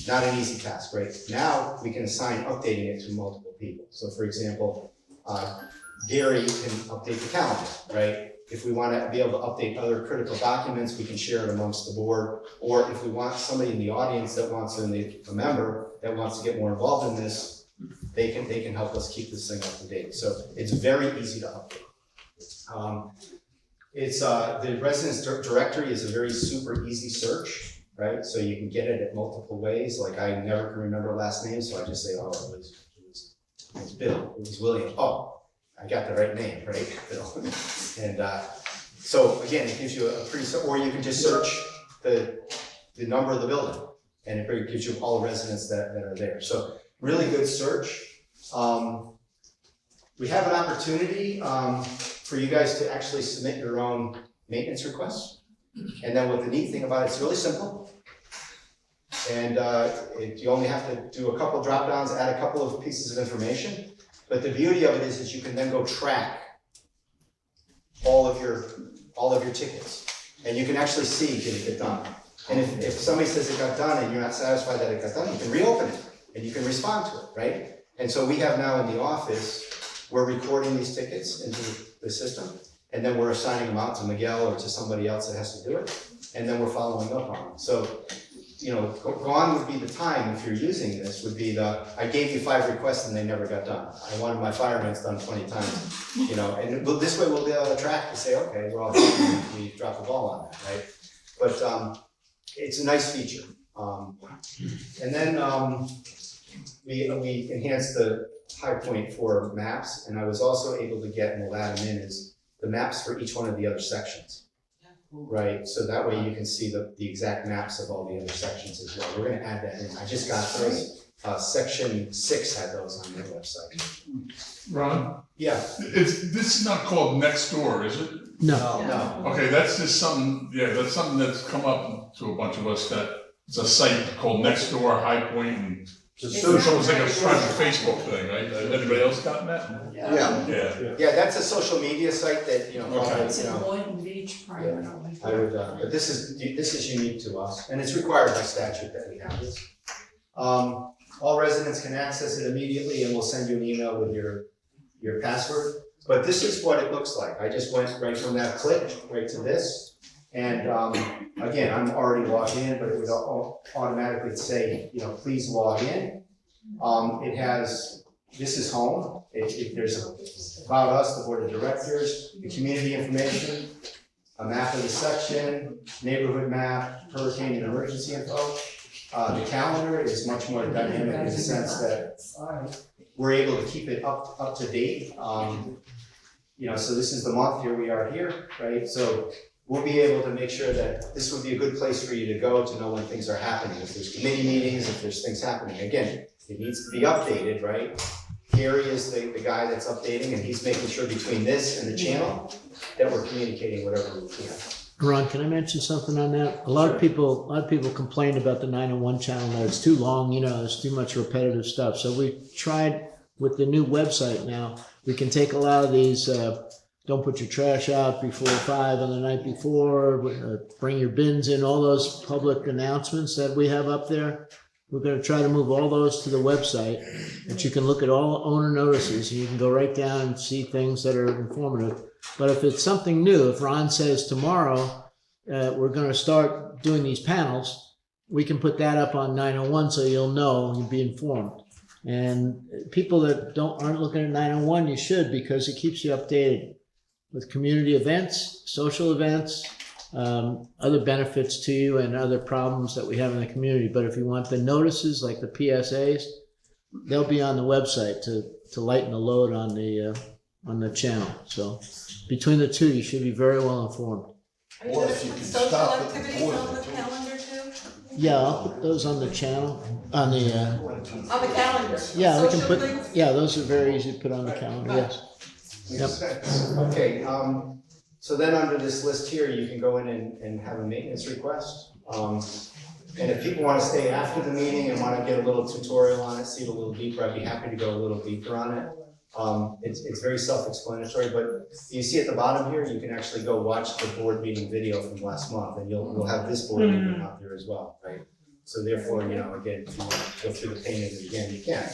Not an easy task, right? Now we can assign updating it to multiple people. So for example, Gary can update the calendar, right? If we want to be able to update other critical documents, we can share it amongst the board. Or if we want somebody in the audience that wants a member that wants to get more involved in this, they can help us keep this thing up to date. So it's very easy to update. The residence directory is a very super easy search, right? So you can get it at multiple ways. Like I never can remember last name, so I just say, oh, it was Bill, it was William. Oh, I got the right name, right? Bill. And so again, it gives you a pretty, or you can just search the number of the building, and it gives you all the residents that are there. So really good search. We have an opportunity for you guys to actually submit your own maintenance requests. And then what the neat thing about it, it's really simple. And you only have to do a couple drop downs, add a couple of pieces of information. But the beauty of it is you can then go track all of your tickets. And you can actually see, did it get done? And if somebody says it got done and you're not satisfied that it got done, you can reopen it and you can respond to it, right? And so we have now in the office, we're recording these tickets into the system, and then we're assigning them out to Miguel or to somebody else that has to do it, and then we're following up on them. So, you know, gone would be the time, if you're using this, would be I gave you 5 requests and they never got done. I wanted my fire ants done 20 times, you know, and this way we'll be able to track and say, okay, we're all done, we dropped the ball on that, right? But it's a nice feature. And then we enhanced the high point for maps, and I was also able to get, and we'll add them in, is the maps for each one of the other sections. Right, so that way you can see the exact maps of all the other sections as well. We're gonna add that in. I just got those. Section 6 had those on their website. Ron? Yeah. This is not called Nextdoor, is it? No. No. Okay, that's just something, that's something that's come up to a bunch of us, that it's a site called Nextdoor, High Point, and it's almost like a Facebook thing, right? Anybody else gotten that? Yeah. Yeah, that's a social media site that, you know, probably, It's you in know, Boynton Beach primarily. I would, but this is unique to us, and it's required by statute that we have this. All residents can access it immediately, and we'll send you an email with your password. But this is what it looks like. I just went right from that click right to this, and again, I'm already logged in, but it would automatically say, you know, please log in. It has, this is home. There's about us, the board of directors, the community information, a map of the section, neighborhood map, hurricane and emergency info. The calendar is much more dynamic in the sense that we're able to keep it up to date. You know, so this is the month, here we are here, right? So we'll be able to make sure that this would be a good place for you to go to know when things are happening. If there's committee meetings, if there's things happening. Again, it needs to be updated, right? Gary is the guy that's updating, and he's making sure between this and the channel that we're communicating whatever we can. Ron, can I mention something on that? A lot of people complained about the 901 channel, that it's too long, you know, it's too much repetitive stuff. So we tried with the new website now, we can take a lot of these, don't put your trash out before 5 on the night before, bring your bins in, all those public announcements that we have up there. We're going to try to move all those to the website, that you can look at all owner notices, and you can go right down and see things that are informative. But if it's something new, if Ron says tomorrow, we're going to start doing these panels, we can put that up on 901 so you'll know, you'll be informed. And people that aren't looking at 901, you should, because it keeps you updated with community events, social events, other benefits to you, and other problems that we have in the community. But if you want the notices, like the PSAs, they'll be on the website to lighten the load on the channel. So between the two, you should be very well informed. Or if you can stop at the border. Yeah, I'll put those on the channel, on the calendar. yeah, we can put, yeah, those are very easy to put on the calendar, yes. Yep. Okay, so then under this list here, you can go in and have a maintenance request. And if people want to stay after the meeting and want to get a little tutorial on it, see it a little deeper, I'd be happy to go a little deeper on it. It's very self-explanatory, but you see at the bottom here, you can actually go watch the board meeting video from last month, and you'll have this board meeting out there as well, right? So therefore, you know, again, if you want to go through the pain of it again, you can.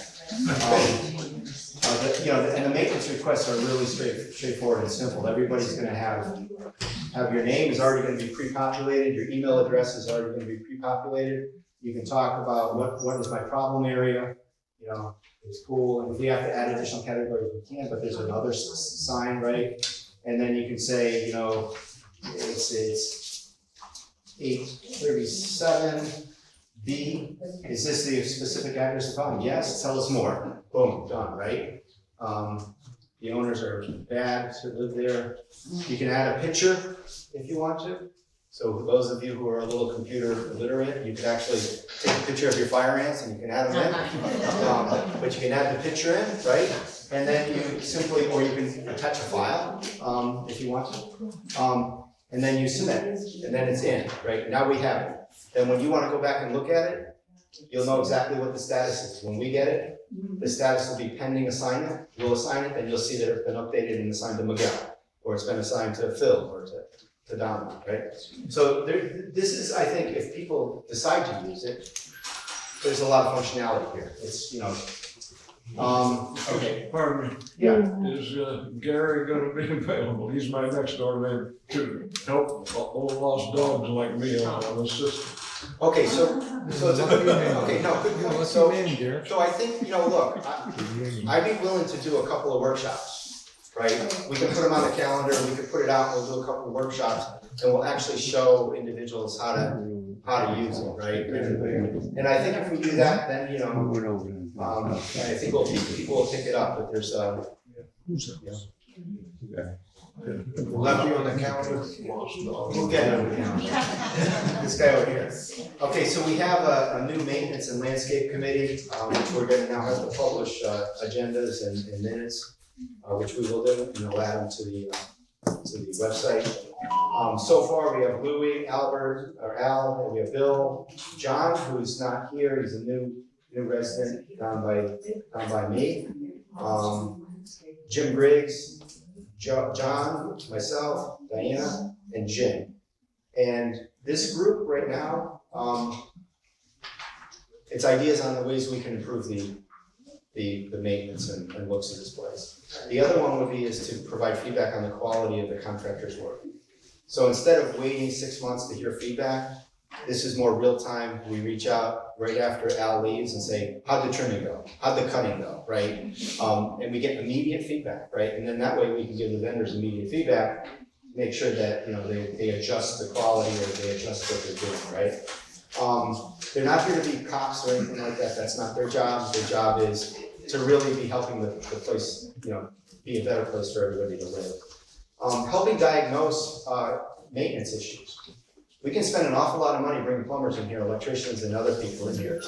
You know, and the maintenance requests are really straightforward and simple. Everybody's going to have your name is already going to be pre-populated, your email address is already going to be pre-populated. You can talk about what is my problem area, you know. It's cool, and if we have to add additional categories, we can, but there's another sign, right? And then you can say, you know, it's 837 B. Is this the specific address of the home? Yes, tell us more. Boom, done, right? The owners are bad to live there. You can add a picture if you want to. So for those of you who are a little computer illiterate, you could actually take a picture of your fire ants and you can add them in. But you can add the picture in, right? And then you simply, or you can attach a file if you want to. And then you submit, and then it's in, right? Now we have it. Then when you want to go back and look at it, you'll know exactly what the status is. When we get it, the status will be pending assignment. We'll assign it, then you'll see that it's been updated and assigned to Miguel, or it's been assigned to Phil, or to Dominic, right? So this is, I think, if people decide to use it, there's a lot of functionality here. It's, okay. Pardon me. Yeah. Is Gary gonna be available? He's my next door neighbor to help old lost dogs like me on the system. Okay, so it's a good, okay, no, good point. So I think, look, I'd be willing to do a couple of workshops, right? We can put them on the calendar, we can put it out, we'll do a couple of workshops, and we'll actually show individuals how to use it, right? And I think if we do that, then, I think people will pick it up, but there's, Will that be on the calendar? We'll get it on the calendar. This guy over here. Okay, so we have a new maintenance and landscape committee, which we're gonna now have to publish agendas and minutes, which we will do, and we'll add them to the website. So far, we have Louis, Albert, or Al, and we have Bill, John, who's not here, he's a new resident down by me. Jim Briggs, John, myself, Diana, and Jim. And this group right now, it's ideas on the ways we can improve the maintenance and looks of this place. The other one would be is to provide feedback on the quality of the contractor's work. So instead of waiting 6 months to hear feedback, this is more real time. We reach out right after Al leaves and say, how'd the trimming go? How'd the cutting go, right? And we get immediate feedback, right? And then that way we can give the vendors immediate feedback, make sure that, they adjust the quality or they adjust what they're doing, right? They're not here to be cops or anything like that. That's not their job. Their job is to really be helping the place, be a better place for everybody to live. Helping diagnose maintenance issues. We can spend an awful lot of money bringing plumbers in here, electricians and other people in here.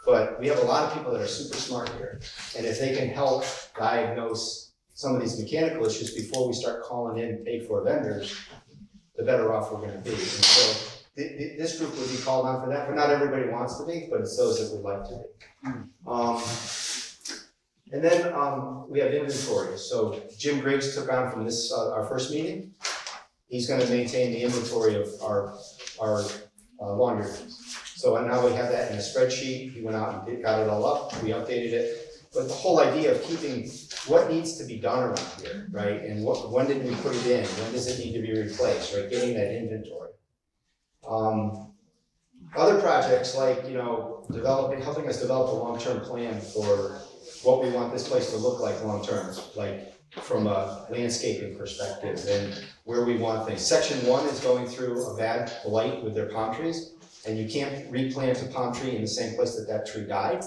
But we have a lot of people that are super smart here. And if they can help diagnose some of these mechanical issues before we start calling in paid for vendors, the better off we're gonna be. And so this group would be called on for that, but not everybody wants to be, but it's those that would like to be. And then we have inventory. So Jim Griggs took on from this, our first meeting. He's gonna maintain the inventory of our laundry rooms. So now we have that in a spreadsheet. He went out and got it all up, we updated it. But the whole idea of keeping what needs to be done around here, right? And when did we put it in? When does it need to be replaced, right? Getting that inventory. Other projects like, helping us develop a long-term plan for what we want this place to look like long-term, like from a landscaping perspective and where we want things. Section 1 is going through a bad blight with their palm trees, and you can't replant a palm tree in the same place that tree died.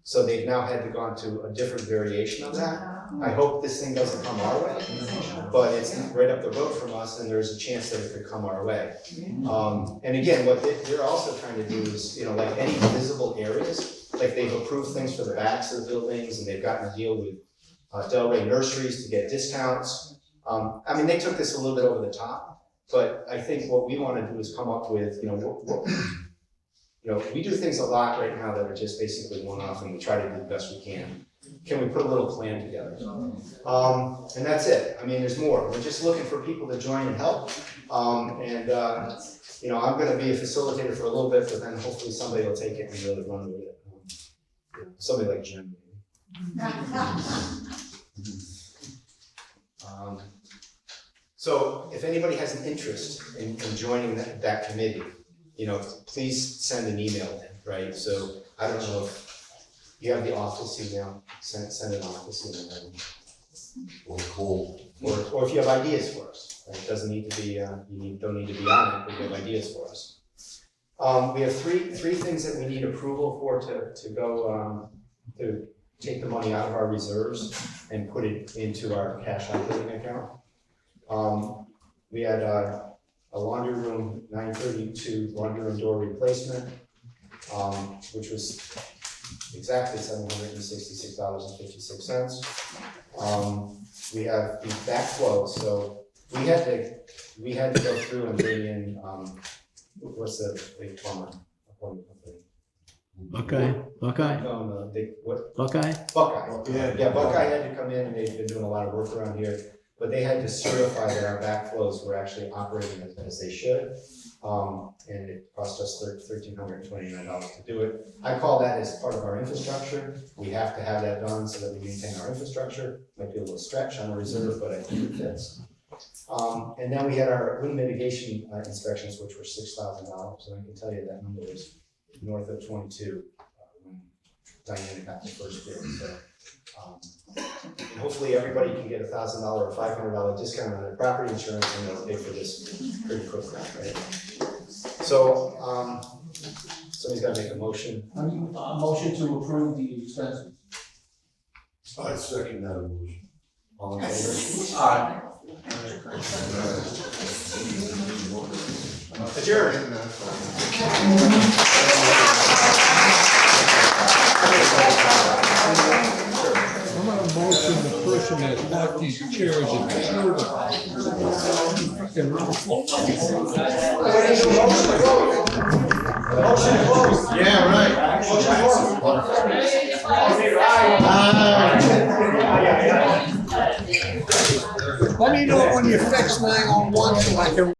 So they've now had to go on to a different variation of that. I hope this thing doesn't come our way, but it's right up the road from us and there's a chance that it could come our way. And again, what they're also trying to do is, like any visible areas, like they've approved things for the backs of the buildings and they've gotten a deal with Delray Nurseries to get discounts. They took this a little bit over the top, but I think what we want to do is come up with, we do things a lot right now that are just basically one-off and we try to do the best we can. Can we put a little plan together? And that's it. There's more. We're just looking for people to join and help. I'm gonna be a facilitator for a little bit, but then hopefully somebody will take it and really run with it. Somebody like Jim. So if anybody has an interest in joining that committee, please send an email in, right? So I don't know if you have the office email, send an office email. Or call. Or if you have ideas for us. Right? It doesn't need to be, don't need to be on it, but you have ideas for us. We have three things that we need approval for to go to take the money out of our reserves and put it into our cash operating account. We had a laundry room 932 laundry room door replacement, which was exactly $766.56. We have the backflow, so we had to go through and bring in what's the big plumber? Okay, Buckeye, What? Buckeye? Buckeye. Yeah, Buckeye had to come in, and they've been doing a lot of work around here, but they had to certify that our backflows were actually operating as they should. And it cost us $1,329 to do it. I call that as part of our infrastructure. We have to have that done so that we maintain our infrastructure. Might be a little stretch on a reserve, but I think it fits. And then we had our wind mitigation inspections, which were $6,000, and I can tell you that number was north of 22 when Diana got the first bid. So, and hopefully everybody can get $1,000 or $500 discount on their property insurance, and they'll pay for this pretty quickly, right? So, somebody's got to make a motion. Motion to approve the expenses. I second that motion. All in favor? Aye. Adjourned. I'm gonna motion the person that bought these chairs and cured them. Fucking Motion closed. Yeah, right. Motion closed. Let me know when you fix 911 so I can